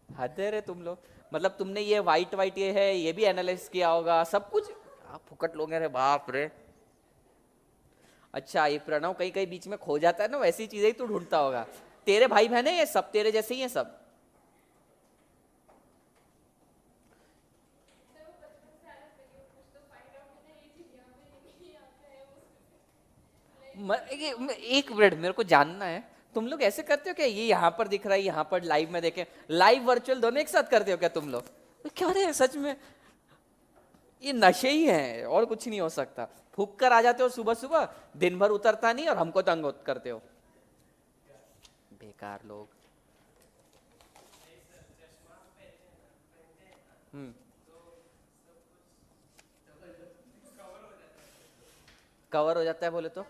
[SPEAKER 1] हद है रे तुम लोग। मतलब तुमने ये वाइट वाइट ये है, ये भी एनालाइज किया होगा सब कुछ। आप फुकट लोग हैं रे, बाप रे। अच्छा, ये प्रणव कहीं कहीं बीच में खो जाता है ना, वैसी चीजें ही तू ढूंढता होगा। तेरे भाई बहन है ये सब, तेरे जैसे ही है सब। एक मिनट, मेरे को जानना है, तुम लोग ऐसे करते हो क्या? ये यहाँ पर दिख रहा है, यहाँ पर लाइव में देखे, लाइव वर्चुअल दोनों एक साथ करते हो क्या तुम लोग? क्या रे सच में, ये नशे ही हैं और कुछ नहीं हो सकता। फूक कर आ जाते हो सुबह सुबह, दिन भर उतरता नहीं और हमको तंग करते हो, बेकार लोग। कवर हो जाता है बोले तो?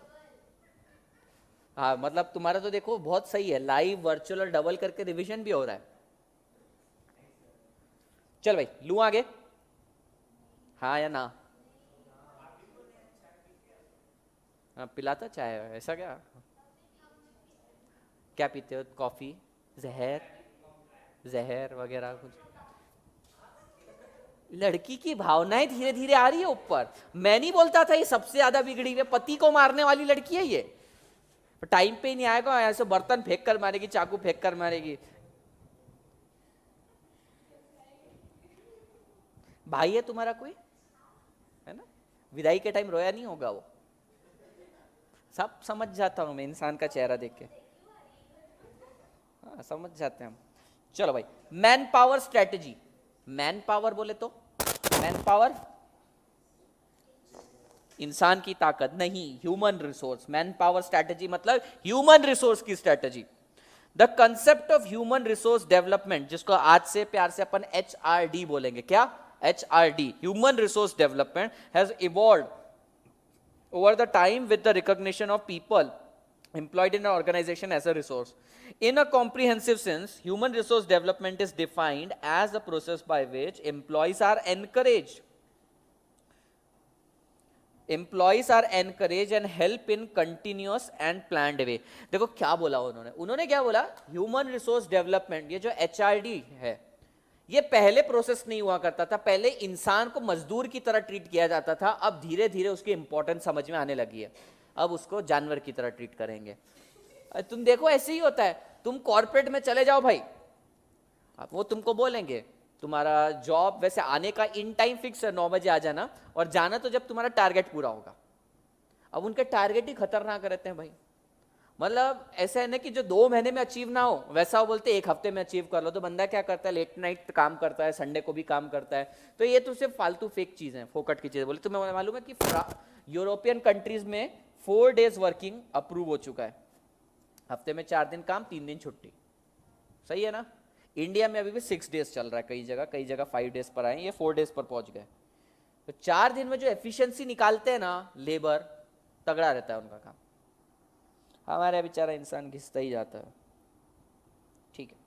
[SPEAKER 1] हाँ मतलब तुम्हारा तो देखो बहुत सही है, लाइव वर्चुअल और डबल करके रिवीजन भी हो रहा है। चल भाई लू आगे। हाँ या ना? हाँ पिलाता चाय, ऐसा क्या? क्या पीते हो? कॉफी? जहर? जहर वगैरह कुछ? लड़की की भावनाएं धीरे धीरे आ रही है ऊपर। मैं नहीं बोलता था ये सबसे ज्यादा बिगड़ी हुई, पति को मारने वाली लड़की है ये। टाइम पे ही नहीं आएगा, ऐसे बर्तन फेंक कर मारेगी, चाकू फेंक कर मारेगी। भाई है तुम्हारा कोई? है ना? विदाई के टाइम रोया नहीं होगा वो? सब समझ जाता हूं मैं इंसान का चेहरा देख के। हाँ समझ जाते हैं हम। चलो भाई, man power strategy. Man power बोले तो मैन पावर इंसान की ताकत नहीं, human resource. Man power strategy मतलब ह्यूमन रिसोर्स की strategy. The concept of human resource development, जिसको आज से प्यार से अपन HRD बोलेंगे। क्या? HRD, human resource development, has evolved over the time with the recognition of people employed in an organization as a resource. In a comprehensive sense, human resource development is defined as the process by which employees are encouraged employees are encourage and help in continuous and planned way. देखो क्या बोला उन्होंने क्या बोला, human resource development, ये जो HRD है, ये पहले प्रोसेस नहीं हुआ करता था। पहले इंसान को मजदूर की तरह ट्रीट किया जाता था, अब धीरे धीरे उसकी इंपॉर्टेंस समझ में आने लगी है, अब उसको जानवर की तरह ट्रीट करेंगे। तुम देखो ऐसे ही होता है, तुम कॉर्पोरेट में चले जाओ भाई, अब वो तुमको बोलेंगे तुम्हारा जॉब वैसे आने का इन टाइम फिक्स है, 9 बजे आ जाना, और जाना तो जब तुम्हारा टारगेट पूरा होगा। अब उनके टारगेट ही खतरनाक रहते हैं भाई, मतलब ऐसा है ना कि जो 2 महीने में अचीव ना हो वैसा वो बोलते 1 हफ्ते में अचीव कर लो। तो बंदा क्या करता है, लेट नाइट काम करता है, संडे को भी काम करता है। तो ये तो सिर्फ फालतू फेक चीज है, फोकट की चीज। बोले तुम्हें मालूम है कि यूरोपियन कंट्रीज में 4 डेज वर्किंग अप्रूव हो चुका है, हफ्ते में 4 दिन काम 3 दिन छुट्टी, सही है ना। इंडिया में अभी भी 6 डेज चल रहा है, कई जगह 5 डेज पर आए, ये 4 डेज पर पहुंच गए। तो 4 दिन में जो एफिशिएंसी निकालते हैं ना लेबर, तगड़ा रहता है उनका काम। हमारे बेचारा इंसान घिसता ही जाता है। ठीक है,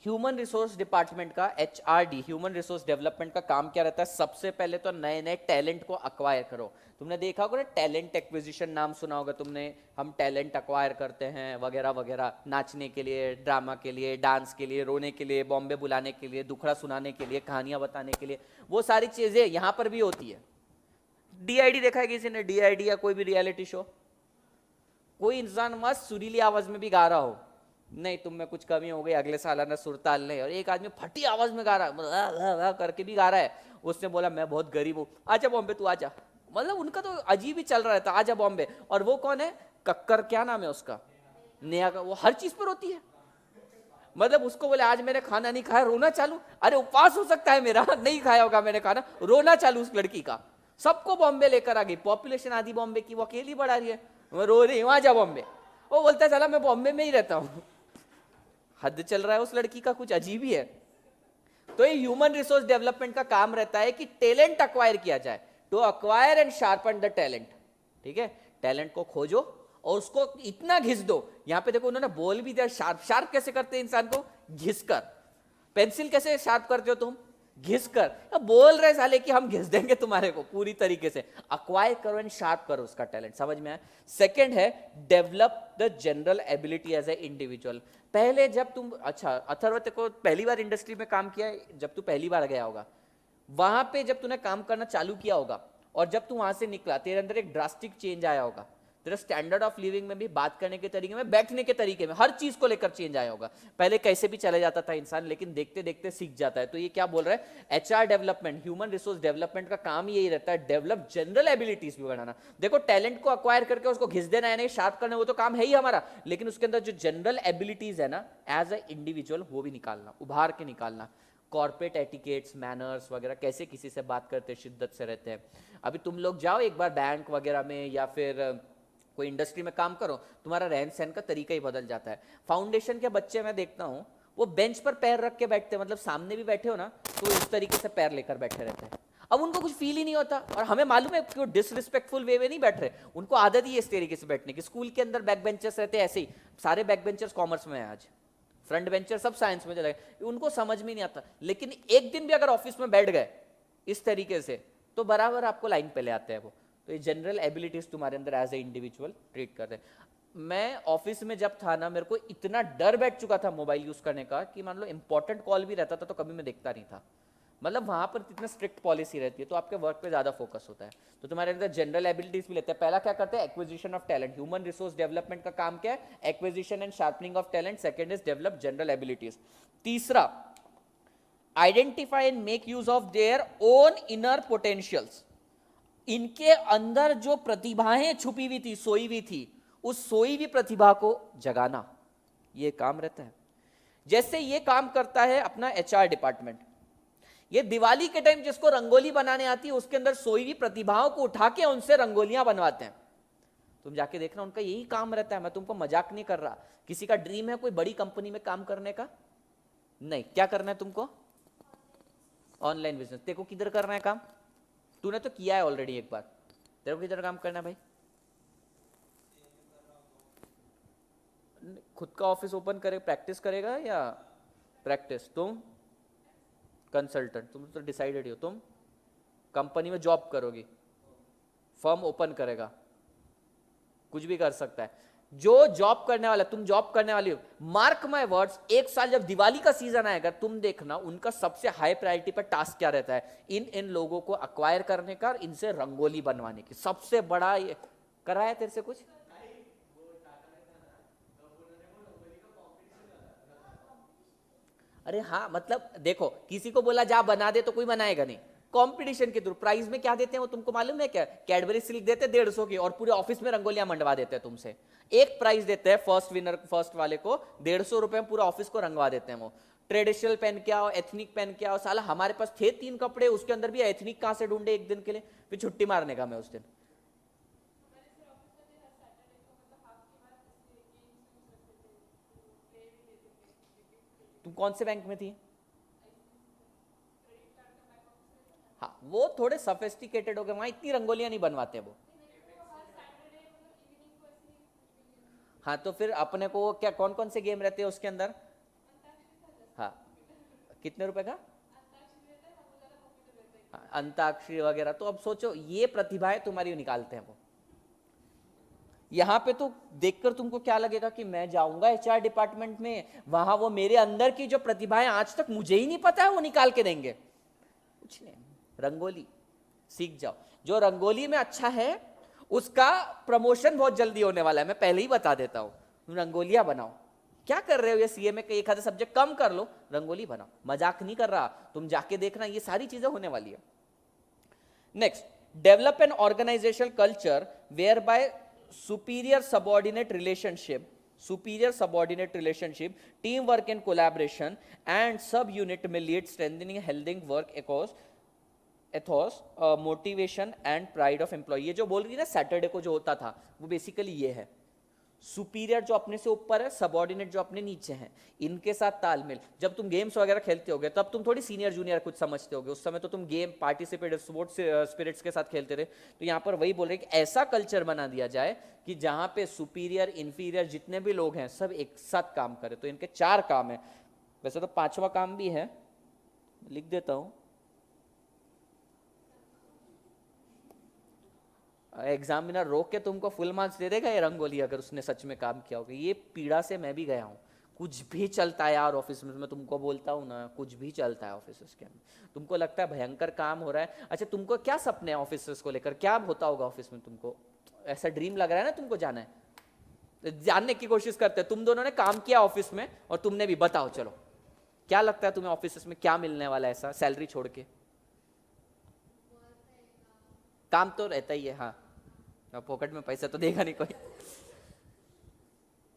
[SPEAKER 1] ह्यूमन रिसोर्स डिपार्टमेंट का HRD, ह्यूमन रिसोर्स डेवलपमेंट का काम क्या रहता है, सबसे पहले तो नए नए टैलेंट को अक्वायर करो। तुमने देखा होगा ना, टैलेंट एक्विजिशन नाम सुना होगा तुमने, हम टैलेंट अक्वायर करते हैं वगैरह वगैरह, नाचने के लिए, ड्रामा के लिए, डांस के लिए, रोने के लिए, बॉम्बे बुलाने के लिए, दुखड़ा सुनाने के लिए, कहानियां बताने के लिए, वो सारी चीजें यहाँ पर भी होती है। DID देखा है किसी ने, DID या कोई भी रियलिटी शो? कोई इंसान मस्त सुरीली आवाज में भी गा रहा हो, नहीं तुम में कुछ कमी हो गई, अगले साल आना सुरताल नहीं। और एक आदमी फटी आवाज में गा रहा है, करके भी गा रहा है, उसने बोला मैं बहुत गरीब हूं, आजा बॉम्बे तू आजा। मतलब उनका तो अजीब ही चल रहा था, आजा बॉम्बे। और वो कौन है, कक्कर, क्या नाम है उसका, नेहा का, वो हर चीज पर होती है। मतलब उसको बोले आज मैंने खाना नहीं खाया, रोना चालू। अरे उपवास हो सकता है मेरा, नहीं खाया होगा मैंने खाना, रोना चालू उस लड़की का। सबको बॉम्बे लेकर आ गई, पॉपुलेशन आधी बॉम्बे की, वो अकेली बढ़ा रही है, मैं रो रही हूँ आजा बॉम्बे। वो बोलता है चला मैं बॉम्बे में ही रहता हूँ। हद चल रहा है उस लड़की का, कुछ अजीब ही है। तो ये ह्यूमन रिसोर्स डेवलपमेंट का काम रहता है कि टैलेंट अक्वायर किया जाए, to acquire and sharpen the talent. ठीक है, टैलेंट को खोजो और उसको इतना घिस दो। यहां पे देखो उन्होंने बोल भी दिया, शार्प। शार्प कैसे करते हैं इंसान को, घिस कर। पेंसिल कैसे शार्प करते हो तुम, घिस कर। बोल रहे साले कि हम घिस देंगे तुम्हारे को पूरी तरीके से। अक्वायर करो एंड शार्प करो उसका टैलेंट, समझ में आया। सेकंड है develop the general ability as a individual. पहले जब तुम, अच्छा अथर्व को पहली बार इंडस्ट्री में काम किया है, जब तू पहली बार गया होगा वहां पे, जब तूने काम करना चालू किया होगा और जब तू वहां से निकला, तेरे अंदर एक ड्रास्टिक चेंज आया होगा। तेरा स्टैंडर्ड ऑफ लिविंग में भी, बात करने के तरीके में, बैठने के तरीके में, हर चीज को लेकर चेंज आया होगा। पहले कैसे भी चले जाता था इंसान, लेकिन देखते देखते सीख जाता है। तो ये क्या बोल रहा है, HR development, human resource development का काम यही रहता है, डेवलप जनरल एबिलिटीज भी बढ़ाना। देखो टैलेंट को अक्वायर करके उसको घिस देना है, नहीं शार्प करना, वो तो काम है ही हमारा, लेकिन उसके अंदर जो जनरल एबिलिटीज है ना एज ए इंडिविजुअल, वो भी निकालना, उभार के निकालना। कॉर्पोरेट एटिकेट्स, मैनर्स वगैरह, कैसे किसी से बात करते हैं, शिद्दत से रहते हैं। अभी तुम लोग जाओ एक बार बैंक वगैरह में या फिर कोई इंडस्ट्री में काम करो, तुम्हारा रहन सहन का तरीका ही बदल जाता है। फाउंडेशन के बच्चे मैं देखता हूँ, वो बेंच पर पैर रख के बैठते हैं, मतलब सामने भी बैठे हो ना तो इस तरीके से पैर लेकर बैठे रहते हैं। अब उनको कुछ फील ही नहीं होता, और हमें मालूम है कि वो डिसरिस्पेक्टफुल वे में नहीं बैठ रहे, उनको आदत ही है इस तरीके से बैठने की। स्कूल के अंदर बैक बेंचर्स रहते हैं ऐसे ही, सारे बैक बेंचर्स कॉमर्स में है आज, फ्रंट बेंचर सब साइंस में चले गए, उनको समझ में नहीं आता। लेकिन एक दिन भी अगर ऑफिस में बैठ गए इस तरीके से, तो बराबर आपको लाइन पे ले आते हैं वो। तो ये जनरल एबिलिटीज तुम्हारे अंदर एज ए इंडिविजुअल ट्रीट करते हैं। मैं ऑफिस में जब था ना, मेरे को इतना डर बैठ चुका था मोबाइल यूज करने का कि मान लो इंपॉर्टेंट कॉल भी रहता था तो कभी मैं देखता नहीं था। मतलब वहां पर इतना स्ट्रिक्ट पॉलिसी रहती है, तो आपके वर्क पे ज्यादा फोकस होता है। तो तुम्हारे अंदर जनरल एबिलिटीज भी लेते हैं। पहला क्या करते हैं, acquisition of talent. Human resource development का काम क्या है, acquisition and sharpening of talent. Second is develop general abilities. तीसरा, identify and make use of their own inner potentials. इनके अंदर जो प्रतिभाएं छुपी हुई थी, सोई हुई थी, उस सोई हुई प्रतिभा को जगाना, ये काम रहता है। जैसे ये काम करता है अपना HR डिपार्टमेंट। ये दिवाली के टाइम जिसको रंगोली बनाने आती है, उसके अंदर सोई हुई प्रतिभाओं को उठा के उनसे रंगोलियां बनवाते हैं। तुम जाके देखना, उनका यही काम रहता है। मैं तुमको मजाक नहीं कर रहा। किसी का ड्रीम है कोई बड़ी कंपनी में काम करने का, नहीं, क्या करना है तुमको, ऑनलाइन बिजनेस। देखो किधर करना है काम, तूने तो किया है ऑलरेडी एक बार, तेरे को किधर काम करना है भाई, खुद का ऑफिस ओपन करे, प्रैक्टिस करेगा या प्रैक्टिस, तुम कंसल्टेंट, तुम तो डिसाइडेड हो तुम। कंपनी में जॉब करोगी, फर्म ओपन करेगा, कुछ भी कर सकता है। जो जॉब करने वाला, तुम जॉब करने वाली हो, मार्क माय वर्ड्स, एक साल जब दिवाली का सीजन आएगा, तुम देखना उनका सबसे हाई प्रायोरिटी पर टास्क क्या रहता है, इन लोगों को अक्वायर करने का, इनसे रंगोली बनवाने की। सबसे बड़ा ये कराया तेरे से कुछ? अरे हाँ, मतलब देखो, किसी को बोला जा बना दे तो कोई बनाएगा नहीं। कंपटीशन के थ्रू प्राइस में क्या देते हैं वो तुमको मालूम है क्या? कैडबरी सिल्क देते हैं 150 की, और पूरे ऑफिस में रंगोलियां मंडवा देते हैं तुमसे। एक प्राइस देते हैं फर्स्ट विनर, फर्स्ट वाले को 150 रुपए में पूरा ऑफिस को रंगवा देते हैं वो। ट्रेडिशनल पहन के आओ, एथनिक पहन के आओ। साला हमारे पास थे 3 कपड़े, उसके अंदर भी एथनिक कहां से ढूंढे एक दिन के लिए? फिर छुट्टी मारने का मैं उस दिन। तुम कौन से बैंक में थी? हाँ, वो थोड़े सफेस्टिकेटेड हो गए, वहां इतनी रंगोलियां नहीं बनवाते वो। हाँ, तो फिर अपने को क्या, कौन कौन से गेम रहते हैं उसके अंदर? हाँ, कितने रुपए का? हाँ, अंताक्षरी वगैरह। तो अब सोचो, ये प्रतिभाएं तुम्हारी निकालते हैं वो। यहाँ पे तो देखकर तुमको क्या लगेगा कि मैं जाऊंगा एचआर डिपार्टमेंट में, वहां वो मेरे अंदर की जो प्रतिभाएं आज तक मुझे ही नहीं पता है वो निकाल के देंगे। कुछ नहीं, रंगोली सीख जाओ। जो रंगोली में अच्छा है उसका प्रमोशन बहुत जल्दी होने वाला है, मैं पहले ही बता देता हूं। तुम रंगोलियां बनाओ। क्या कर रहे हो, ये सीए में एक आधा सब्जेक्ट कम कर लो, रंगोली बनाओ। मजाक नहीं कर रहा, तुम जाके देखना, ये सारी चीजें होने वाली है। Next, develop an organisational culture whereby superior subordinate relationship, teamwork and collaboration, and subunit may lead strengthening healthy work ethos, motivation and pride of employee। ये जो बोल रही है ना सैटरडे को जो होता था, वो बेसिकली ये है। सुपीरियर जो अपने से ऊपर है, सबऑर्डिनेट जो अपने नीचे हैं, इनके साथ तालमेल। जब तुम गेम्स वगैरह खेलते होगे तब तुम थोड़ी सीनियर जूनियर कुछ समझते होगे, उस समय तो तुम गेम पार्टिसिपेट स्पोर्ट्स स्पिरिट्स के साथ खेलते थे। तो यहाँ पर वही बोल रहे कि ऐसा कल्चर बना दिया जाए कि जहाँ पे सुपीरियर इंफीरियर जितने भी लोग हैं सब एक साथ काम करें। तो इनके 4 काम है, वैसे तो 5वां काम भी है, लिख देता हूँ। एग्जामिनर रोक के तुमको फुल मार्क्स दे देगा ये रंगोली, अगर उसने सच में काम किया होगा। ये पीड़ा से मैं भी गया हूँ। कुछ भी चलता है यार ऑफिस में, मैं तुमको बोलता हूँ ना, कुछ भी चलता है ऑफिस के अंदर। तुमको लगता है भयंकर काम हो रहा है। अच्छा, तुमको क्या सपने हैं ऑफिस को लेकर, क्या होता होगा ऑफिस में? तुमको ऐसा ड्रीम लग रहा है ना तुमको जाना है, जानने की कोशिश करते हैं। तुम दोनों ने काम किया ऑफिस में और तुमने भी, बताओ चलो क्या लगता है तुम्हें ऑफिस में क्या मिलने वाला है ऐसा, सैलरी छोड़ के? काम तो रहता ही है, हाँ, पॉकेट में पैसा तो देगा नहीं कोई।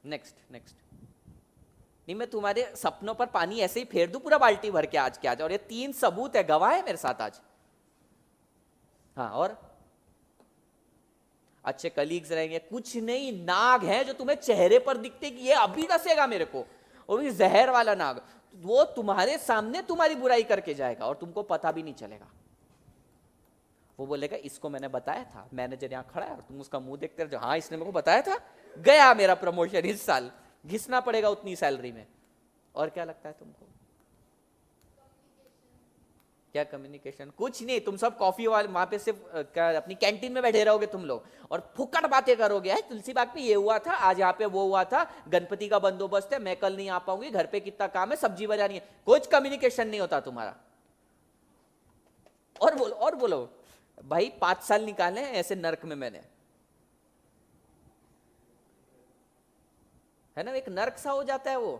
[SPEAKER 1] नेक्स्ट नहीं, मैं तुम्हारे सपनों पर पानी ऐसे ही फेर दूं पूरा बाल्टी भर के आज के आज, और ये 3 सबूत है, गवाह है मेरे साथ आज। हाँ, और अच्छे कलीग्स रहेंगे, कुछ नहीं, नाग है जो तुम्हें चेहरे पर दिखते कि ये अभी डसेगा मेरे को, और भी जहर वाला नाग, वो तुम्हारे सामने तुम्हारी बुराई करके जाएगा और तुमको पता भी नहीं चलेगा। वो बोलेगा इसको मैंने बताया था, मैनेजर यहाँ खड़ा है, और तुम उसका मुंह देखते रहो, हाँ इसने मेरे को बताया था, गया मेरा प्रमोशन इस साल, घिसना पड़ेगा उतनी सैलरी में। और क्या लगता है तुमको? क्या कम्युनिकेशन? कुछ नहीं, तुम सब कॉफी वाले वहां पे सिर्फ क्या अपनी कैंटीन में बैठे रहोगे तुम लोग, और फुकट बातें करोगे, है तुलसी बाग पे ये हुआ था, आज यहाँ पे वो हुआ था, गणपति का बंदोबस्त है, मैं कल नहीं आ पाऊंगी, घर पे कितना काम है, सब्जी बजानी है। कुछ कम्युनिकेशन नहीं होता तुम्हारा। और बोलो भाई, 5 साल निकाले ऐसे नर्क में मैंने, है ना, एक नर्क सा हो जाता है वो।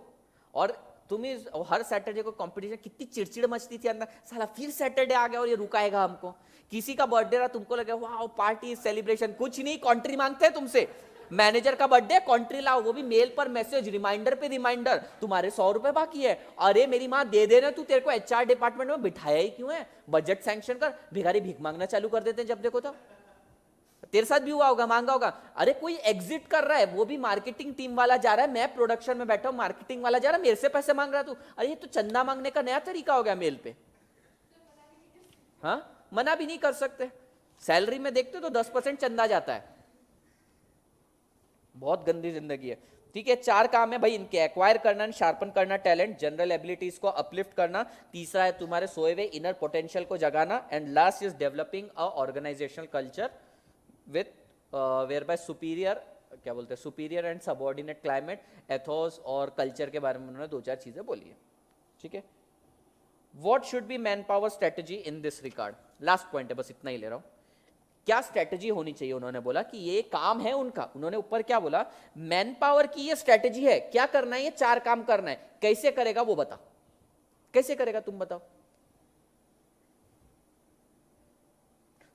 [SPEAKER 1] और तुम्हें हर सैटरडे को कंपटीशन, कितनी चिड़चिड़ मचती थी अंदर, साला फिर सैटरडे आ गया और ये रुकाएगा हमको। किसी का बर्थडे रहा, तुमको लगे वाह पार्टी सेलिब्रेशन, कुछ नहीं, कॉन्ट्री मांगते हैं तुमसे। मैनेजर का बर्थडे, कॉन्ट्री लाओ, वो भी मेल पर मैसेज, रिमाइंडर पे रिमाइंडर, तुम्हारे 100 रुपए बाकी है, अरे मेरी माँ दे देना, तू तेरे को एचआर डिपार्टमेंट में बिठाया ही क्यों है, बजट सैंक्शन कर। भिखारी भीख मांगना चालू कर देते हैं जब देखो तब। तेरे साथ भी हुआ होगा, मांगा होगा। अरे कोई एग्जिट कर रहा है, वो भी मार्केटिंग टीम वाला जा रहा है, मैं प्रोडक्शन में बैठा हूं, मार्केटिंग वाला जा रहा है, मेरे से पैसे मांग रहा तू। अरे ये तो चंदा मांगने का नया तरीका हो गया मेल पे। हाँ, मना भी नहीं कर सकते। सैलरी में देखते तो 10% चंदा जाता है। बहुत गंदी जिंदगी है। ठीक है, 4 काम है भाई इनके, एक्वायर करना, शार्पन करना टैलेंट, जनरल एबिलिटीज को अपलिफ्ट करना, तीसरा है तुम्हारे सोए हुए इनर पोटेंशियल को जगाना, and last is developing a organisational culture with whereby superior, क्या बोलते हैं, superior and subordinate climate, ethos और कल्चर के बारे में उन्होंने 2-4 चीजें बोली है। ठीक है, what should be man power strategy in this regard, last point है, बस इतना ही ले रहा हूं। क्या स्ट्रेटेजी होनी चाहिए, उन्होंने बोला कि ये काम है उनका, उन्होंने ऊपर क्या बोला, मैन पावर की ये स्ट्रेटेजी है, क्या करना है, ये 4 काम करना है, कैसे करेगा वो बता, कैसे करेगा तुम बताओ।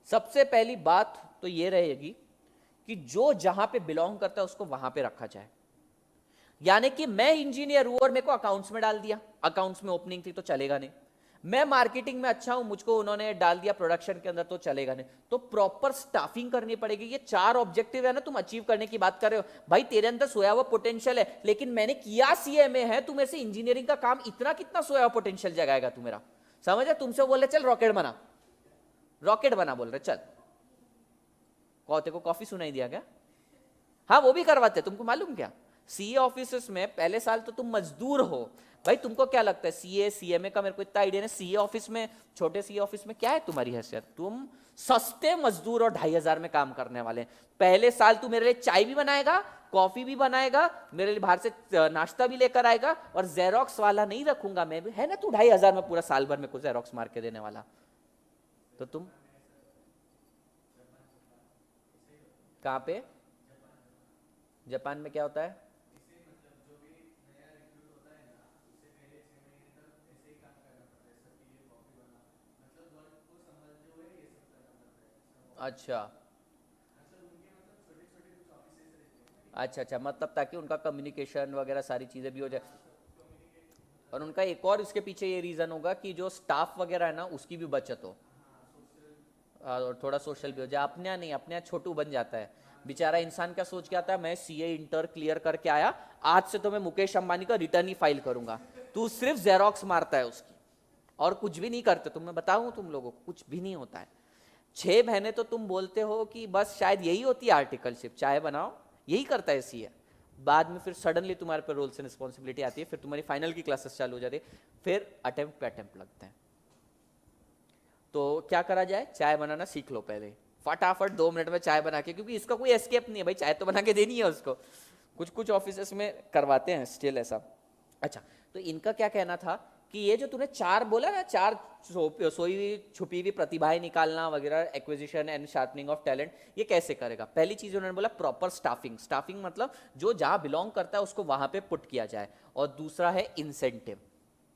[SPEAKER 1] सबसे पहली बात तो ये रहेगी कि जो जहां पे बिलोंग करता है उसको वहां पे रखा जाए। यानी कि मैं इंजीनियर हूं और मेरे को अकाउंट्स में डाल दिया, अकाउंट्स में ओपनिंग थी तो चलेगा नहीं। मैं मार्केटिंग में अच्छा हूं, मुझको उन्होंने डाल दिया प्रोडक्शन के अंदर तो चलेगा नहीं। तो प्रॉपर स्टाफिंग करनी पड़ेगी। ये 4 ऑब्जेक्टिव है ना, तुम अचीव करने की बात कर रहे हो, भाई तेरे अंदर सोया हुआ पोटेंशियल है, लेकिन मैंने किया सीएमए है, तू मेरे से इंजीनियरिंग का काम, इतना कितना सोया हुआ पोटेंशियल जगाएगा तू मेरा, समझ है। तुमसे बोल रहे चल रॉकेट बना, रॉकेट बना बोल रहे, चल तेरे को कॉफी सुनाई दिया क्या? हाँ वो भी करवाते, तुमको मालूम क्या, सीए ऑफिस में पहले साल तो तुम मजदूर हो। भाई तुमको क्या लगता है सीए सीएमए का, मेरे को इतना आइडिया नहीं, सीए ऑफिस में, छोटे सीए ऑफिस में क्या है तुम्हारी हैसियत, तुम सस्ते मजदूर और 2,500 में काम करने वाले। पहले साल तू मेरे लिए चाय भी बनाएगा, कॉफी भी बनाएगा, मेरे लिए बाहर से नाश्ता भी लेकर आएगा, और जेरोक्स वाला नहीं रखूंगा मैं भी, है ना, तू 2,500 में पूरा साल भर में को जेरोक्स मार के देने वाला। तो तुम कहां पे, जापान में क्या होता है? अच्छा अच्छा अच्छा, मतलब ताकि उनका कम्युनिकेशन वगैरह सारी चीज़ें भी हो जाए। और उनका एक और इसके पीछे ये रीज़न होगा कि जो स्टाफ वगैरह है ना उसकी भी बचत हो, और थोड़ा सोशल भी हो जाए। अपने यहाँ नहीं, अपने यहाँ छोटू बन जाता है बेचारा इंसान, क्या सोच के आता है, मैं सीए इंटर क्लियर करके आया, आज से तो मैं मुकेश अंबानी का रिटर्न ही फाइल करूंगा। तू सिर्फ जेरोक्स मारता है उसकी, और कुछ भी नहीं करते। तुम, मैं बताऊं तुम लोगों को, कुछ भी नहीं होता है। 6 महीने तो तुम बोलते हो कि बस शायद यही होती है आर्टिकलशिप, चाय बनाओ, यही करता है सीए। बाद में फिर सडनली तुम्हारे पर रोल्स एंड रिस्पॉन्सिबिलिटी आती है, फिर तुम्हारी फाइनल की क्लासेस चालू हो जाती है, फिर अटेम्प्ट पे अटेम्प्ट लगते हैं। तो क्या करा जाए, चाय बनाना सीख लो पहले, फटाफट 2 मिनट में चाय बना के, क्योंकि इसका कोई एस्केप नहीं है भाई, चाय तो बना के देनी है उसको। कुछ कुछ ऑफिसेस में करवाते हैं स्टिल ऐसा। अच्छा, तो इनका क्या कहना था कि ये जो तूने 4 बोला ना, 4 सोई हुई छुपी हुई प्रतिभाएं निकालना वगैरह, acquisition and sharpening of talent, ये कैसे करेगा? पहली चीज उन्होंने बोला प्रॉपर स्टाफिंग। स्टाफिंग मतलब जो जहां बिलोंग करता है उसको वहां पे पुट किया जाए। और दूसरा है इंसेंटिव।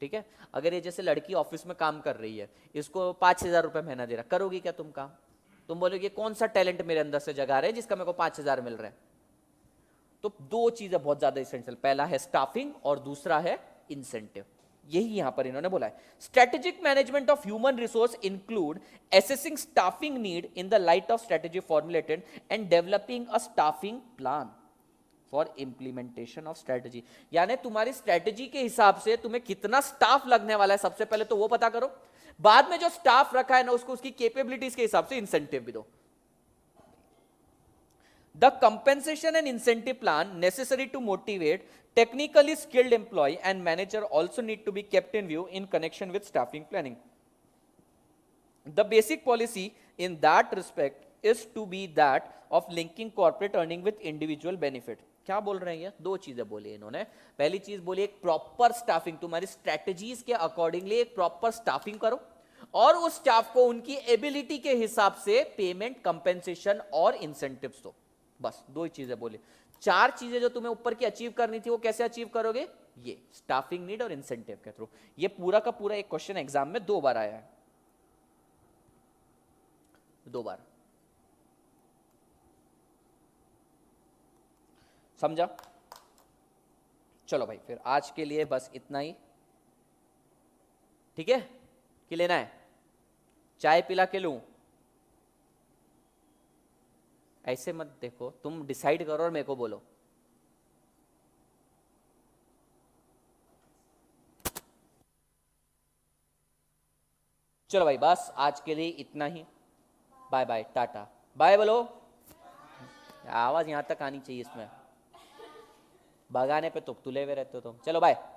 [SPEAKER 1] ठीक है, अगर ये जैसे लड़की ऑफिस में काम कर रही है, इसको 5,000 रुपए महीना दे रहा, करोगी क्या तुम काम? तुम बोलोगे कौन सा टैलेंट मेरे अंदर से जगा रहे हैं जिसका मेरे को 5,000 मिल रहा है? तो 2 चीजें बहुत ज्यादा इसेंशियल, पहला है स्टाफिंग और दूसरा है इंसेंटिव। यही यहां पर इन्होंने बोला है। Strategic management of human resource include assessing staffing need in the light of strategy formulated and developing a staffing plan for implementation of strategy. यानी तुम्हारी स्ट्रेटेजी के हिसाब से तुम्हें कितना स्टाफ लगने वाला है, सबसे पहले तो वो पता करो। बाद में जो स्टाफ रखा है ना उसको उसकी कैपेबिलिटीज के हिसाब से इंसेंटिव भी दो। The compensation and incentive plan necessary to motivate technically skilled employee and manager also need to be kept in view in connection with staffing planning. The basic policy in that respect is to be that of linking corporate earning with individual benefit. क्या बोल रहे हैं ये? 2 चीजें बोली इन्होंने। पहली चीज बोली एक प्रॉपर स्टाफिंग, तुम्हारी स्ट्रेटजीज के अकॉर्डिंगली एक प्रॉपर स्टाफिंग करो, और उस स्टाफ को उनकी एबिलिटी के हिसाब से पेमेंट, कंपेंसेशन और इंसेंटिव्स दो। बस 2 ही चीजें बोली। 4 चीजें जो तुम्हें ऊपर की अचीव करनी थी वो कैसे अचीव करोगे? ये स्टाफिंग नीड और इंसेंटिव के थ्रू। ये पूरा का पूरा एक क्वेश्चन एग्जाम में 2 बार आया है, 2 बार। समझा? चलो भाई, फिर आज के लिए बस इतना ही। ठीक है, कि लेना है? चाय पिला के लूं? ऐसे मत देखो, तुम डिसाइड करो और मेरे को बोलो। चलो भाई, बस आज के लिए इतना ही। बाय बाय, टाटा बाय बोलो। आवाज यहां तक आनी चाहिए इसमें। भगाने पे तो तुले हुए रहते हो तुम। चलो बाय।